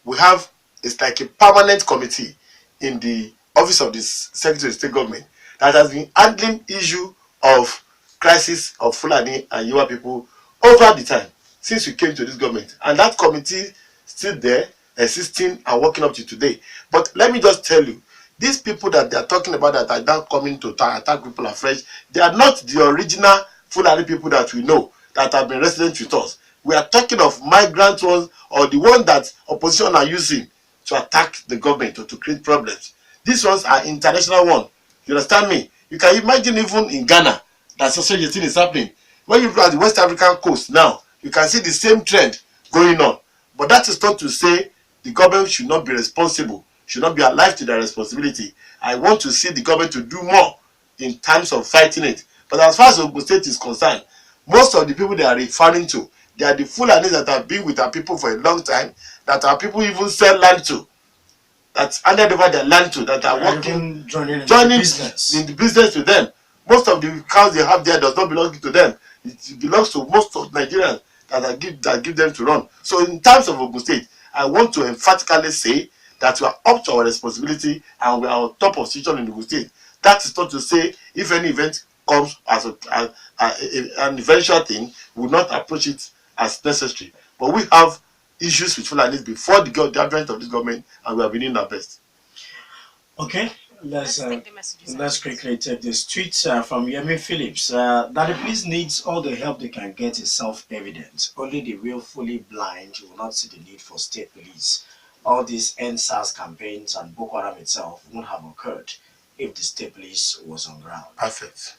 we have, it's like a permanent committee in the office of the Secretary of State Government that has been handling issue of crisis of Fulani and Yewa people over the time since we came to this government. And that committee still there, existing and working up to today. But let me just tell you, these people that they are talking about that are now coming to attack people afresh, they are not the original Fulani people that we know that have been resident with us. We are talking of migrant ones or the one that opposition are using to attack the government or to create problems. These ones are international ones. You understand me? You can imagine even in Ghana that such a thing is happening. When you look at the West African coast now, you can see the same trend going on. But that is not to say the government should not be responsible, should not be alive to their responsibility. I want to see the government to do more in terms of fighting it. But as far as Ogun State is concerned, most of the people they are referring to, they are the Fulanis that have been with our people for a long time, that our people even sell land to, that's handed over their land to, that are working, joining in the business with them. Most of the cows they have there does not belong to them. It belongs to most of Nigerians that give them to run. So in terms of Ogun State, I want to emphatically say that we are up to our responsibility and we are on top of situation in Ogun State. That is not to say if any event comes as an eventual thing, we will not approach it as necessary. But we have issues with Fulanis before the advent of this government, and we have been doing our best. Okay, let's take the messages. let's quickly take this tweet from Yemi Phillips. That the police needs all the help they can get is self-evident. Only the willfully blind will not see the need for state police. All these NSAS campaigns and Boko Haram itself wouldn't have occurred if the state police was on ground. Perfect.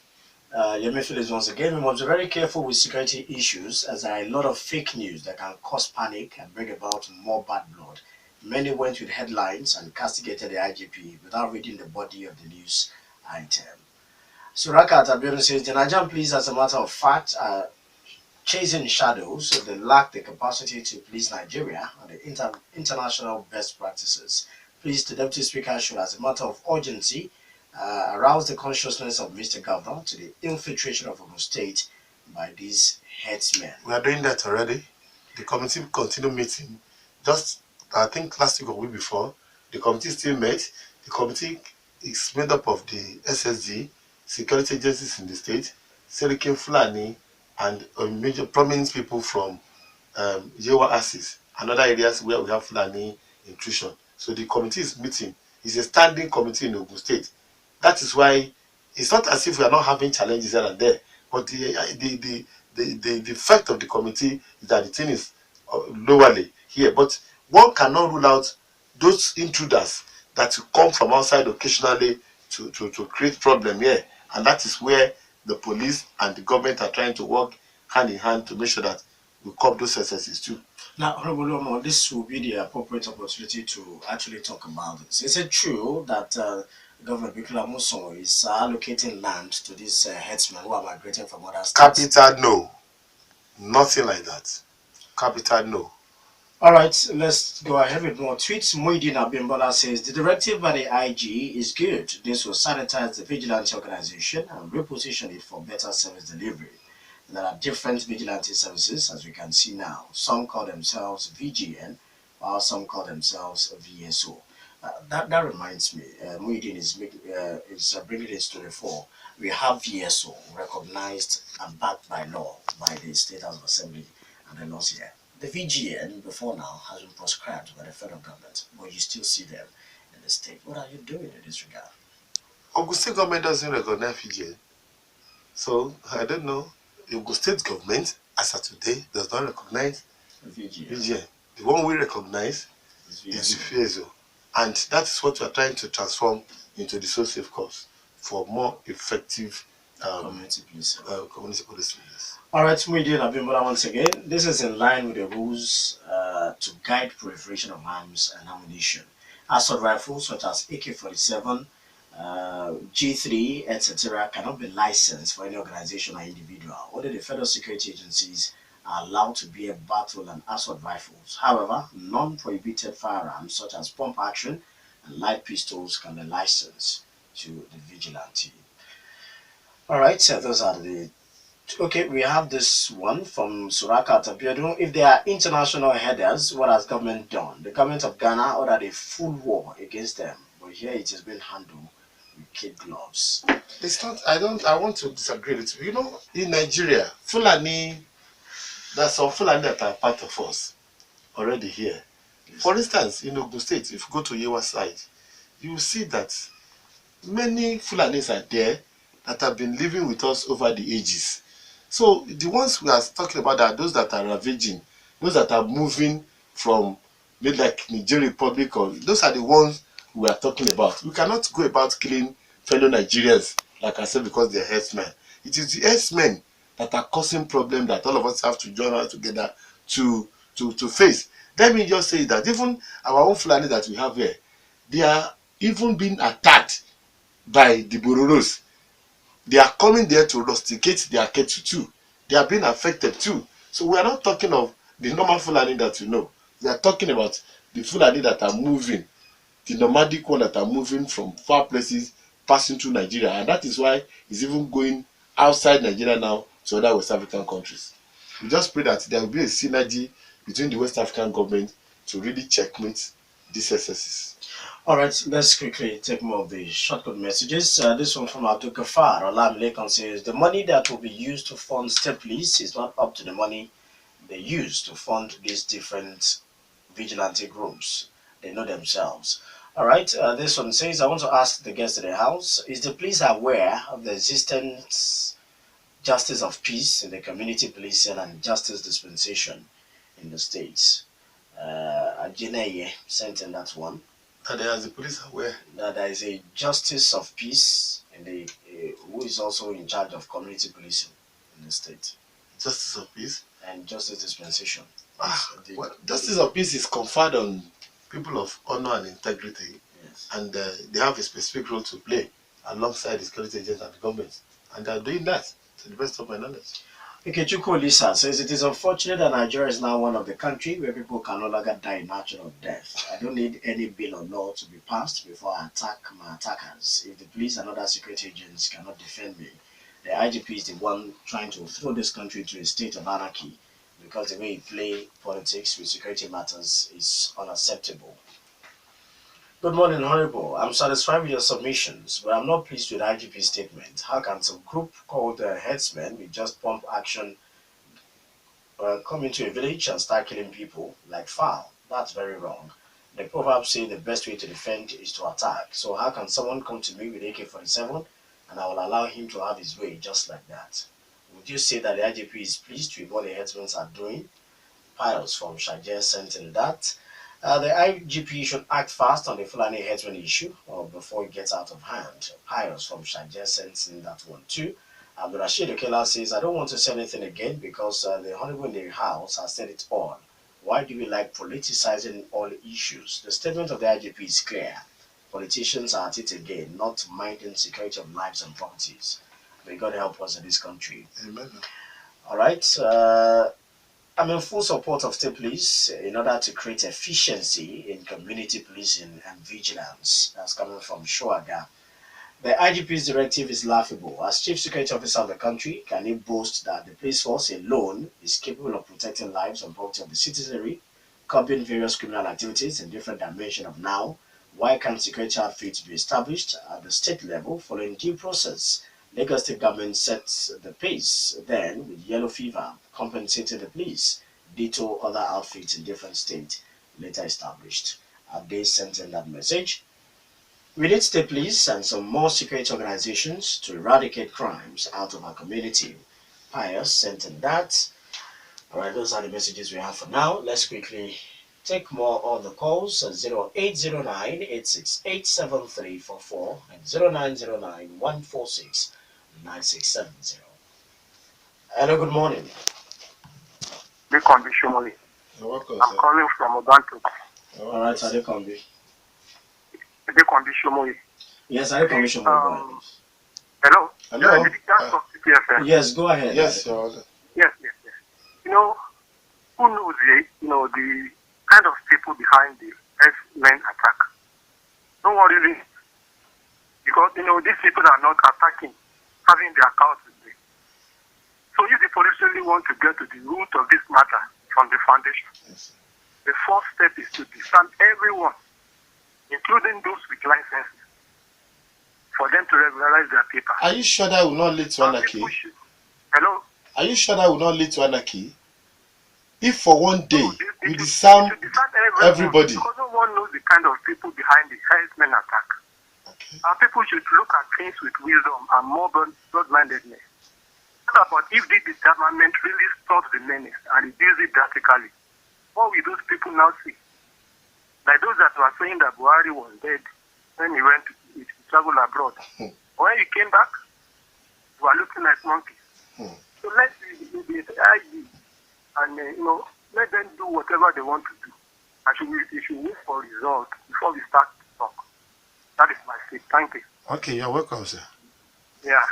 Yemi Phillips, once again, we must be very careful with security issues as there are a lot of fake news that can cause panic and bring about more bad blood. Many went with headlines and castigated the IGP without reading the body of the news item. Suraka Tabiru says the Nigerian police, as a matter of fact, are chasing shadows, so they lack the capacity to police Nigeria and the international best practices. Please, the Deputy Speaker should, as a matter of urgency, arouse the consciousness of Mr. Governor to the infiltration of Ogun State by these headsmen. We are doing that already. The committee continue meeting. Just, I think last week or week before, the committee still met. The committee is made up of the SSG, security agencies in the state, Serikin Fulani, and major prominent people from Yewa Axis and other areas where we have Fulani intrusion. So the committee is meeting. It's a standing committee in Ogun State. That is why it's not as if we are not having challenges here and there, but the effect of the committee is that the thing is lowerly here. But one cannot rule out those intruders that will come from outside occasionally to create problem here, and that is where the police and the government are trying to work hand in hand to make sure that we curb those excesses too. Now, Honourable Oluomo, this will be the appropriate opportunity to actually talk about this. Is it true that Governor Bikila Muson is allocating land to these headsmen who are migrating from other states? Capital no. Nothing like that. Capital no. All right, let's go ahead with more tweets. Muideen Abimbola says, the directive by the IG is good. This will sanitize the vigilante organization and reposition it for better service delivery. There are different vigilante services, as we can see now. Some call themselves VGN, while some call themselves VSO. That reminds me, Muideen is bringing this to the fore. We have VSO recognized and backed by law by the State House of Assembly and the laws here. The VGN before now has been proscribed by the federal government, but you still see them in the state. What are you doing in this regard? Ogun State government doesn't recognize VGN. So I don't know. The Ogun State government, as of today, does not recognize VGN. The one we recognize is the FIESO. And that is what we are trying to transform into the social cause for more effective community policing. Yes. All right, Muideen Abimbola, once again, this is in line with the rules to guide proliferation of arms and ammunition. Assault rifles such as AK-47, G3, etc., cannot be licensed for any organization or individual. Only the federal security agencies are allowed to bear battle and assault rifles. However, non-prohibited firearms such as pump action and light pistols can be licensed to the vigilante. All right, so those are the. Okay, we have this one from Suraka Tabiadu. If they are international headers, what has government done? The government of Ghana ordered a full war against them, but here it has been handled with kid gloves. It's not. I want to disagree with you. You know, in Nigeria, Fulani. There's some Fulani that are part of us already here. Yes. For instance, in Ogun State, if you go to Yewa side, you will see that many Fulanis are there that have been living with us over the ages. So the ones we are talking about are those that are ravaging, those that are moving from maybe like Niger Republic, or those are the ones we are talking about. We cannot go about killing fellow Nigerians, like I said, because they're herdsmen. It is the herdsmen that are causing problems that all of us have to join us together to face. Let me just say that even our own Fulani that we have here, they are even being attacked by the Bororos. They are coming there to rusticate their cattle too. They are being affected too. So we are not talking of the normal Fulani that you know. We are talking about the Fulani that are moving, the nomadic one that are moving from far places, passing through Nigeria. And that is why it's even going outside Nigeria now to other West African countries. We just pray that there will be a synergy between the West African government to really checkmate these excesses. All right, let's quickly take more of the shortcut messages. This one from Abdul Gafar Olamilekon says, the money that will be used to fund state police is not up to the money they use to fund these different vigilante groups. They know themselves. All right, this one says, I want to ask the guests in the house, is the police aware of the existence justice of peace in the community policing and justice dispensation in the states? Chienye sent in that one. And as the police are aware that there is a justice of peace in the who is also in charge of community policing in the state. Justice of peace and justice dispensation. Well, justice of peace is conferred on people of honor and integrity, yes. And they have a specific role to play alongside the security agents and the government, and they are doing that to the best of my knowledge. Ikechukwu Lisa says, it is unfortunate that Nigeria is now one of the countries where people can no longer die natural death. I don't need any bill or law to be passed before I attack my attackers. If the police and other security agents cannot defend me, the IGP is the one trying to throw this country into a state of anarchy, because the way he play politics with security matters is unacceptable. Good morning, Honourable. I'm satisfied with your submissions, but I'm not pleased with IGP's statement. How can some group called headsmen with just pump action come into a village and start killing people like fowl? That's very wrong. The proverb says the best way to defend is to attack. So how can someone come to me with AK-47 and I will allow him to have his way just like that? Would you say that the IGP is pleased with what the headsmen are doing? Piles from Shajer sent in that. The IGP should act fast on the Fulani headsman issue before it gets out of hand. Piles from Shajer sent in that one too. Rashid Okela says, I don't want to say anything again because the Honourable in the House has said it all. Why do we like politicizing all issues? The statement of the IGP is clear. Politicians are at it again, not minding security of lives and properties. May God help us in this country. Amen. All right. I'm in full support of state police in order to create efficiency in community policing and vigilance. That's coming from Shuaga. The IGP's directive is laughable. As Chief Security Officer of the country, can he boast that the police force alone is capable of protecting lives and property of the citizenry, curbing various criminal activities in different dimensions of now? Why can't security outfits be established at the state level following due process? Lagos State government sets the pace then with yellow fever, compensating the police. Ditto other outfits in different states later established. They sent in that message. We need state police and some more security organizations to eradicate crimes out of our community. Pius sent in that. Alright, those are the messages we have for now. Let's quickly take more on the calls at 0809 868 and 0909 146 9670. Hello, good morning. Adekombi Shomoli. You're welcome, I'm sir. calling from Ogun. Alright, Adekombi. Adekombi Shomoli. Yes, Adekombi Shomoli. Hello? Hello? Yes, go ahead. Yes, Your Honor. Yes. You know, who knows the kind of people behind the X-Men attack? No one really, because these people are not attacking, having their accounts with them. So if the police really want to get to the root of this matter from the foundation, Yes, the first step is to disarm everyone, including those with licenses, for them to regularize their paper. Are you sure that will not lead to anarchy? Hello? Are you sure that will not lead to anarchy? If for one day you disarm everybody. Because no one knows the kind of people behind the X-Men attack. Okay. Our people should look at things with wisdom and more broad-mindedness. What about if the disarmament really stops the menace and reduces it drastically? What will those people now see? Like those that were saying that Buhari was dead when he went to travel abroad. When he came back, we were looking like monkeys. So let's be ID and let them do whatever they want to do. And we should wait for results before we start to talk. That is my say. Thank you. Okay, you're welcome, sir. Yeah.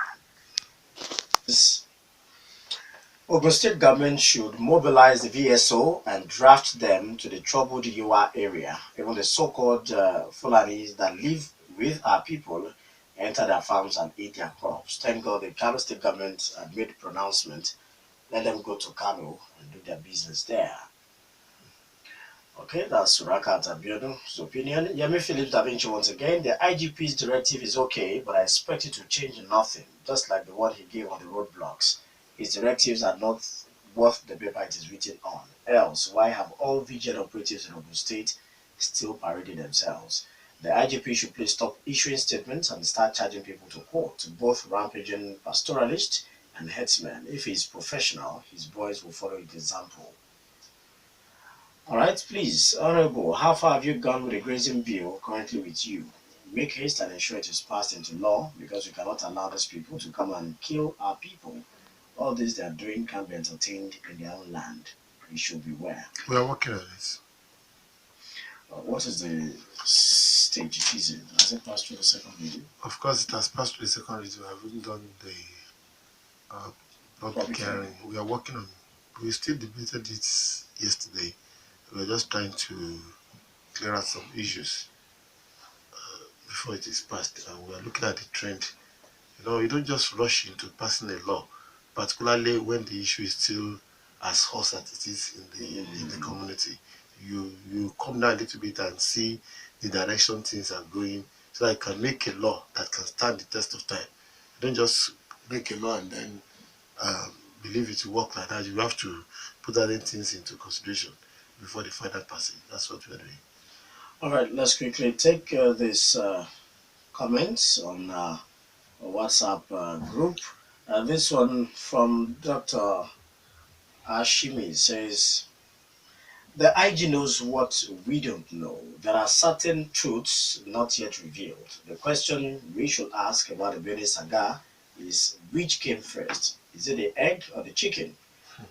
Ogun State government should mobilize the VSO and draft them to the troubled Yuwa area. Even the so-called Fulanis that live with our people enter their farms and eat their crops. Thank God the Kano State government made a pronouncement. Let them go to Kano and do their business there. Okay, that's Surakat Abiodun's opinion. Yemi Phillips Da Vinci once again. The IGP's directive is okay, but I expect it to change nothing, just like the one he gave on the roadblocks. His directives are not worth the paper it is written on. Else, why have all vigilant operatives in Ogun State still parading themselves? The IGP should please stop issuing statements and start charging people to court, both rampaging pastoralists and headsmen. If he is professional, his boys will follow his example. Alright, please, Honourable, how far have you gone with the grazing bill currently with you? Make haste and ensure it is passed into law, because we cannot allow these people to come and kill our people. All this they are doing can be entertained in their own land. We should beware. We are working on this. What is the stage it is in? Has it passed through the second reading? Of course, it has passed through the second reading. We haven't done the public hearing. We are working on it. We still debated it yesterday. We are just trying to clear out some issues before it is passed. And we are looking at the trend. You don't just rush into passing a law, particularly when the issue is still as hot as it is in the community. You come down a little bit and see the direction things are going, so that you can make a law that can stand the test of time. You don't just make a law and then believe it will work like that. You have to put other things into consideration before the final passing. That's what we are doing. All right, let's quickly take this comments on WhatsApp group. This one from Dr. Ashimi says, the IG knows what we don't know. There are certain truths not yet revealed. The question we should ask about the Beni saga is, which came first? Is it the egg or the chicken?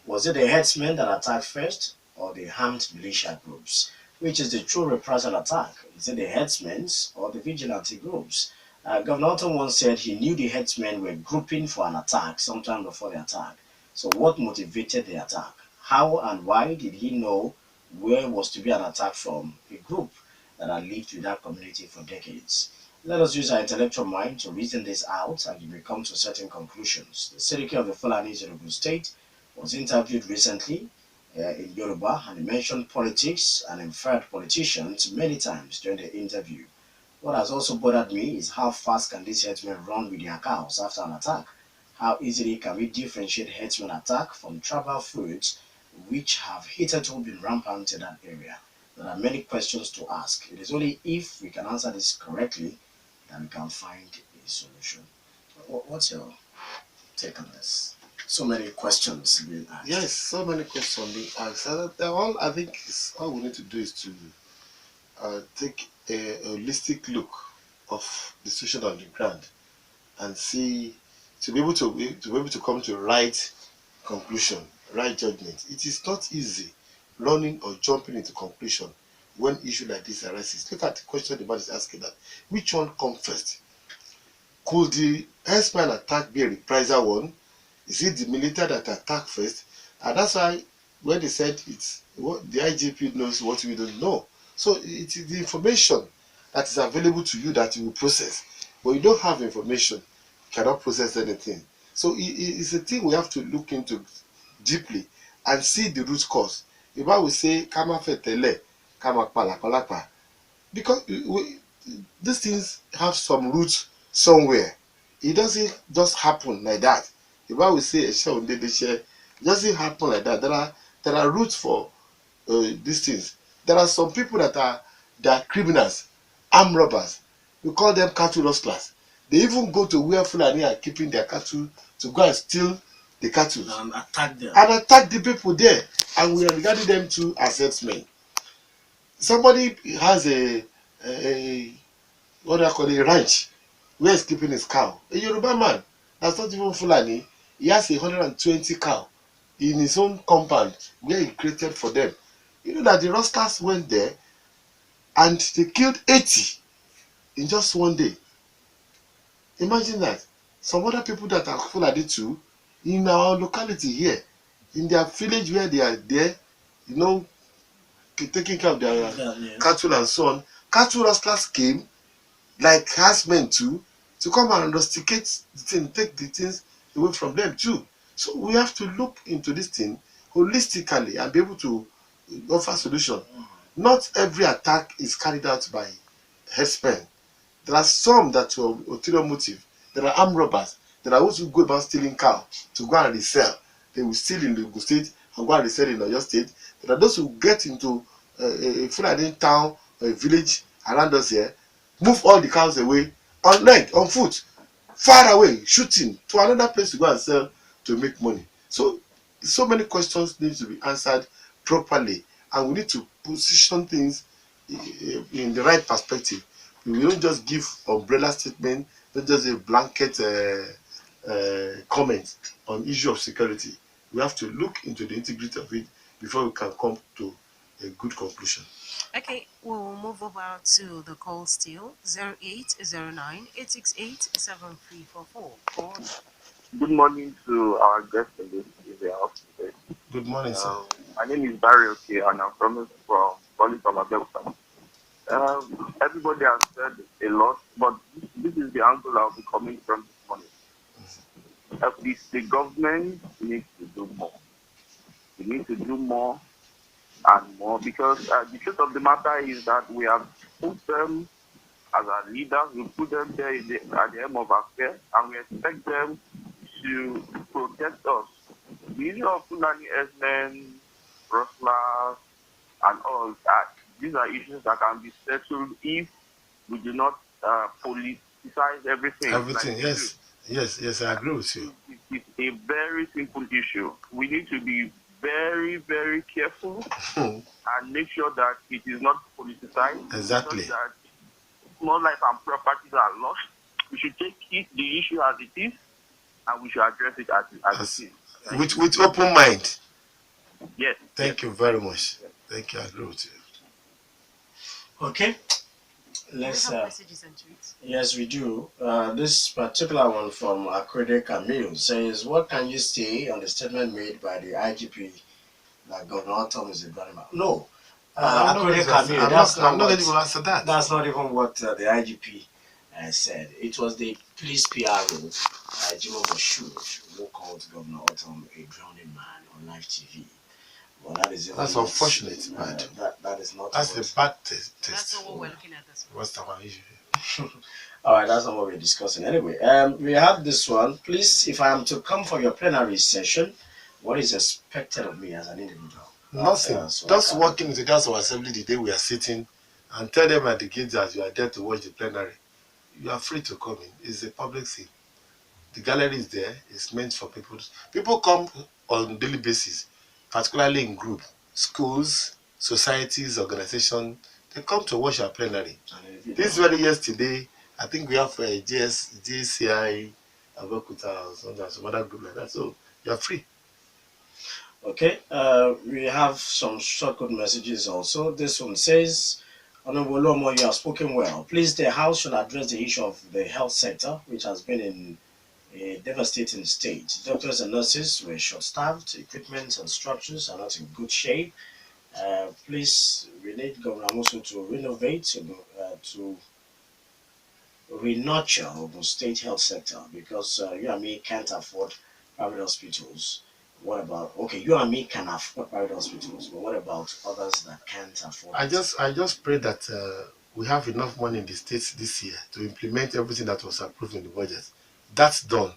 Was it the headsmen that attacked first, or the armed militia groups? Which is the true reprisal attack? Is it the headsmen or the vigilante groups? Governor Otto once said he knew the headsmen were grouping for an attack sometime before the attack. So what motivated the attack? How and why did he know where was to be an attack from a group that had lived with that community for decades? Let us use our intellectual mind to reason this out, and you may come to certain conclusions. The Seriki of the Fulanis in Ogun State was interviewed recently in Yoruba, and he mentioned politics and inferred politicians many times during the interview. What has also bothered me is how fast can these headsmen run with their cows after an attack? How easily can we differentiate headsman attack from tribal feuds which have hitherto been rampant in that area. There are many questions to ask. It is only if we can answer this correctly that we can find a solution. What's your take on this? So many questions being asked. Yes, so many questions being asked. All I think is all we need to do is to take a holistic look of the situation on the ground and see to be able to come to right conclusion, right judgment. It is not easy running or jumping into conclusion when issue like this arises. Look at the question the man is asking, that which one comes first? Could the herdsman attack be a reprisal one? Is it the military that attack first? And that's why when they said it's what the IGP knows what we don't know. So it is the information that is available to you that you will process. But you don't have information, you cannot process anything. So it's a thing we have to look into deeply and see the root cause. If I will say kama fetele, kama palapalapa, because these things have some roots somewhere. It doesn't just happen like that. If I will say it doesn't happen like that. There are roots for these things. There are some people that are criminals, armed robbers. We call them cattle rustlers. They even go to where Fulani are keeping their cattle to go and steal the cattle And attack them. and attack the people there. And we are regarding them to as herdsmen. Somebody has a what do I call it, a ranch where he's keeping his cow. A Yoruba man that's not even Fulani. He has 120 cow in his own compound where he created for them. You know that the rustlers went there and they killed 80 in just one day. Imagine that. Some other people that are Fulani too, in our locality here, in their village where they are there, you know, taking care of their Yes. cattle and so on, cattle rustlers came like herdsmen too, to come and rusticate the thing, take the things away from them too. So we have to look into this thing holistically and be able to offer solution. Not every attack is carried out by herdsmen. There are some that are ulterior motive. There are armed robbers. There are those who go about stealing cow to go and resell. They will steal in the Ogun state and go and resell in Oyo state. There are those who get into a Fulani town or a village around us here, move all the cows away on leg, on foot, far away, shooting to another place to go and sell to make money. So many questions need to be answered properly, and we need to position things in the right perspective. We don't just give umbrella statement, not just a blanket comment on issue of security. We have to look into the integrity of it before we can come to a good conclusion. Okay, we'll move over to the call still 0809 868 7344. Good morning to our guests in the house today. Good morning, sir. My name is Barry Okay, and I'm calling from Abeokuta. Everybody has said a lot, but this is the angle I'll be coming from this morning. The government needs to do more. We need to do more and more because the truth of the matter is that we have put them as our leaders, we put them there at the end of our affairs, and we expect them to protect us. The issue of Fulani herdsmen, rustlers, and all that, these are issues that can be settled if we do not politicize everything. Everything, yes. Yes, I agree with you. It's a very simple issue. We need to be very, very careful and make sure that it is not politicized. Exactly. So that small life and properties are lost. We should take the issue as it is, and we should address it as it is. With open mind. Yes. Thank you very much. Thank you. I agree with you. Okay. Let's. We have messages and tweets. Yes, we do. This particular one from Akrede Camille says, "What can you say on the statement made by the IGP that Governor Tom is a Ibrahim?" No, Akrede Camille. I'm not even answer that. That's not even what the IGP said. It was the police PRO, Jimo Moshood, who called Governor Autumn a drowning man on live TV. Well, that's unfortunate, that is not. That's a bad test. That's not what we're looking at this one. What's the one issue? All right, that's not what we're discussing. Anyway, we have this one. Please, if I am to come for your plenary session, what is expected of me as an individual. Nothing. So Just walk into the House of Assembly the day we are sitting and tell them at the gate that you are there to watch the plenary. You are free to come in. It's a public thing. The gallery is there. It's meant for people. People come on daily basis, particularly in group, schools, societies, organizations. They come to watch our plenary. This very yesterday, I think we have JCI, Abeokuta, or some other group like that. So you are free. Okay, we have some shortcut messages also. This one says, Honourable Oluomo, you have spoken well. Please, the House should address the issue of the health sector, which has been in a devastating state. Doctors and nurses were short-staffed, equipment and structures are not in good shape. Please, we need Governor Amosu to renovate, to re-nurture Ogun State health sector, because you and me can't afford private hospitals. What about, okay, you and me can afford private hospitals, but what about others that can't afford I it? just pray that we have enough money in the states this year to implement everything that was approved in the budget. That's done.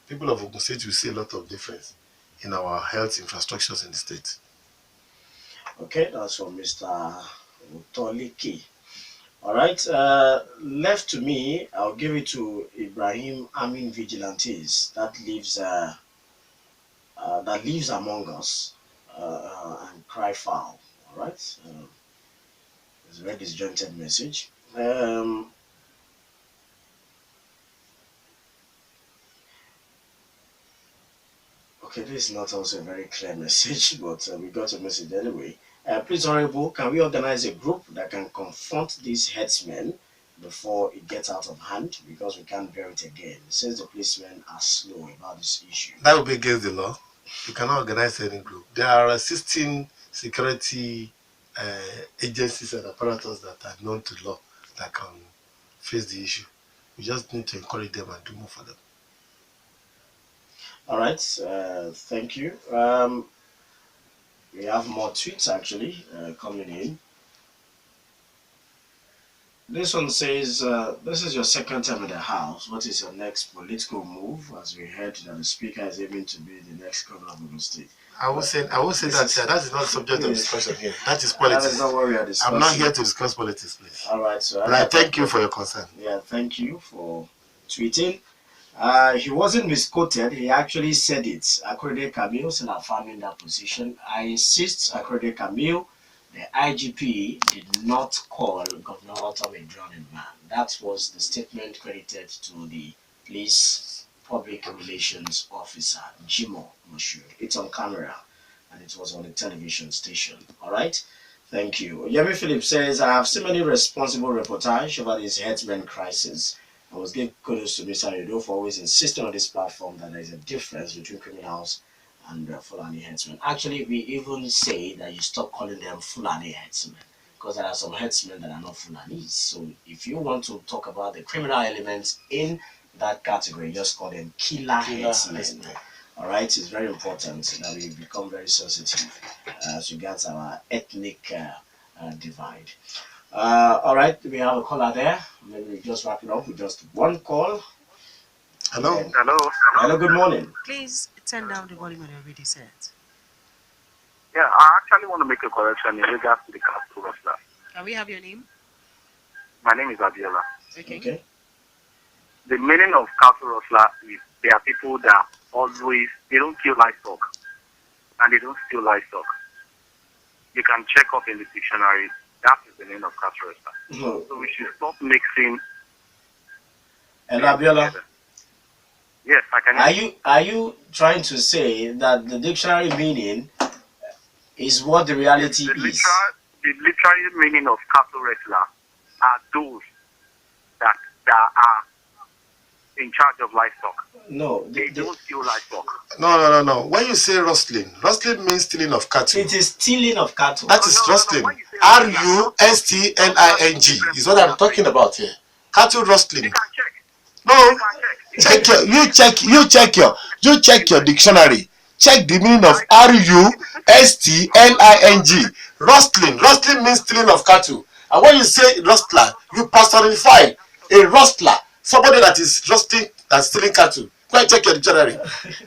People of Ogun State will see a lot of difference in our health infrastructures in the state. Okay, that's from Mr. Utoliki. All right, left to me, I'll give it to Ibrahim Amin Vigilantes that lives among us and cry foul. All right, it's a very disjointed message. Okay, this is not also a very clear message, but we got a message anyway. Please, Honorable, can we organize a group that can confront these headsmen before it gets out of hand? Because we can't bear it again. Since the policemen are slow about this issue. That will be against the law. You cannot organize any group. There are assisting security agencies and apparatus that are known to law that can face the issue. We just need to encourage them and do more for them. All right, thank you. We have more tweets actually coming in. This one says, this is your second time in the House. What is your next political move? As we heard that the Speaker is aiming to be the next governor of Ogun State. I will say that that is not subject of discussion here. That is That politics. is not what we are discussing. I'm not here to discuss politics, please. All right, so But I thank you for your concern. Yeah, thank you for tweeting. He wasn't misquoted. He actually said it. Akorede Camille still affirming that position. I insist, Akorede Camille, the IGP did not call Governor Otom a drowning man. That was the statement credited to the police public relations officer, Jimo Moshood. It's on camera and it was on the television station. All right. Thank you. Yemi Philip says, I have seen many responsible reportage over this headsman crisis. I was giving kudos to Mr. Yodo for always insisting on this platform that there is a difference between criminals and Fulani headsmen. Actually, we even say that you stop calling them Fulani headsmen, because there are some headsmen that are not Fulanis. So if you want to talk about the criminal elements in that category, just call them killer headsmen. All right, it's very important that we become very sensitive as regards our ethnic divide. All right, we have a caller there. Maybe we just wrap it up with just one call. Hello. Hello. Hello, good morning. Please turn down the volume on your radio set. Yeah, I actually want to make a correction in regards to the cattle rustler. Can we have your name? My name is Abiola. Okay. The meaning of cattle rustler is they are people that always, they don't kill livestock and they don't steal livestock. You can check up in the dictionary. That is the meaning of cattle rustler. No. So we should stop mixing. And Abiola, Yes, I can. are you trying to say that the dictionary meaning is what the reality the is? The literal meaning of cattle wrestler are those that are in charge of livestock. No, They don't steal livestock. No. When you say rustling means stealing of cattle. it is stealing of cattle. That is No. rustling. When you say RUSTLING is what I'm talking about here. Cattle rustling. You can check. No, You can check. you check your dictionary. Check the meaning of RUSTLING. Rustling means stealing of cattle. And when you say rustler, you personify a rustler, somebody that is rusting and stealing cattle. Go and check your dictionary.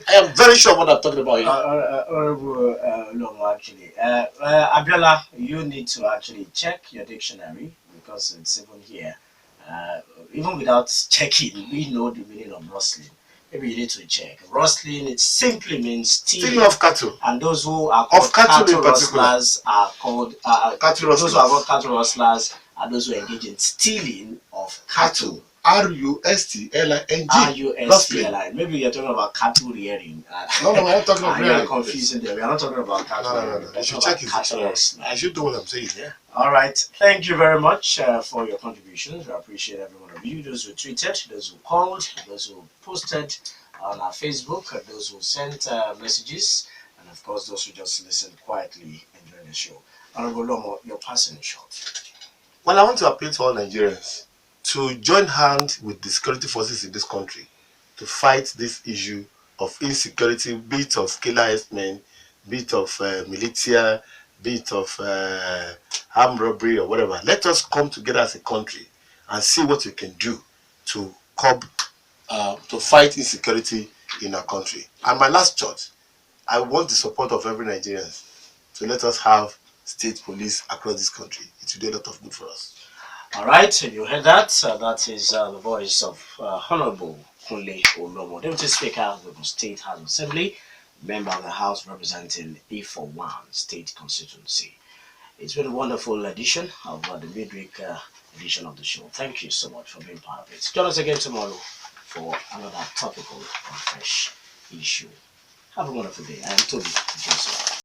I am very sure what I'm talking about here. Honourable Oluomo, actually. Abiola, you need to actually check your dictionary because it's even here. Even without checking, we know the meaning of rustling. Maybe you need to check. Rustling, it simply means stealing. Stealing of cattle. And those who are called cattle rustlers are called Cattle those who are called rustlers. cattle rustlers are those who engage in stealing of cattle. Rustling. Rustling. Maybe you're talking about cattle rearing. No, we're not talking about You are rearing. confusing them. We are not talking about cattle. No. You should check his dictionary. I should do what I'm saying. Yeah. All right. Thank you very much for your contributions. We appreciate every one of you. Those who tweeted, those who called, those who posted on our Facebook, those who sent messages, and of course those who just listened quietly enjoying the show. Honourable Oluomo, your passing in short. Well, I want to appeal to all Nigerians to join hands with the security forces in this country to fight this issue of insecurity, be it of killer herdsmen, be it of militia, be it of armed robbery or whatever. Let us come together as a country and see what we can do to curb, to fight insecurity in our country. And my last thought, I want the support of every Nigerian to let us have state police across this country. It will do a lot of good for us. All right, you heard that. That is the voice of Honourable Kunle Oluomo, Deputy Speaker of the State House Assembly, member of the House representing E41 State Constituency. It's been a wonderful edition of the midweek edition of the show. Thank you so much for being part of it. Join us again tomorrow for another topical and fresh issue. Have a wonderful day. I am Tobi.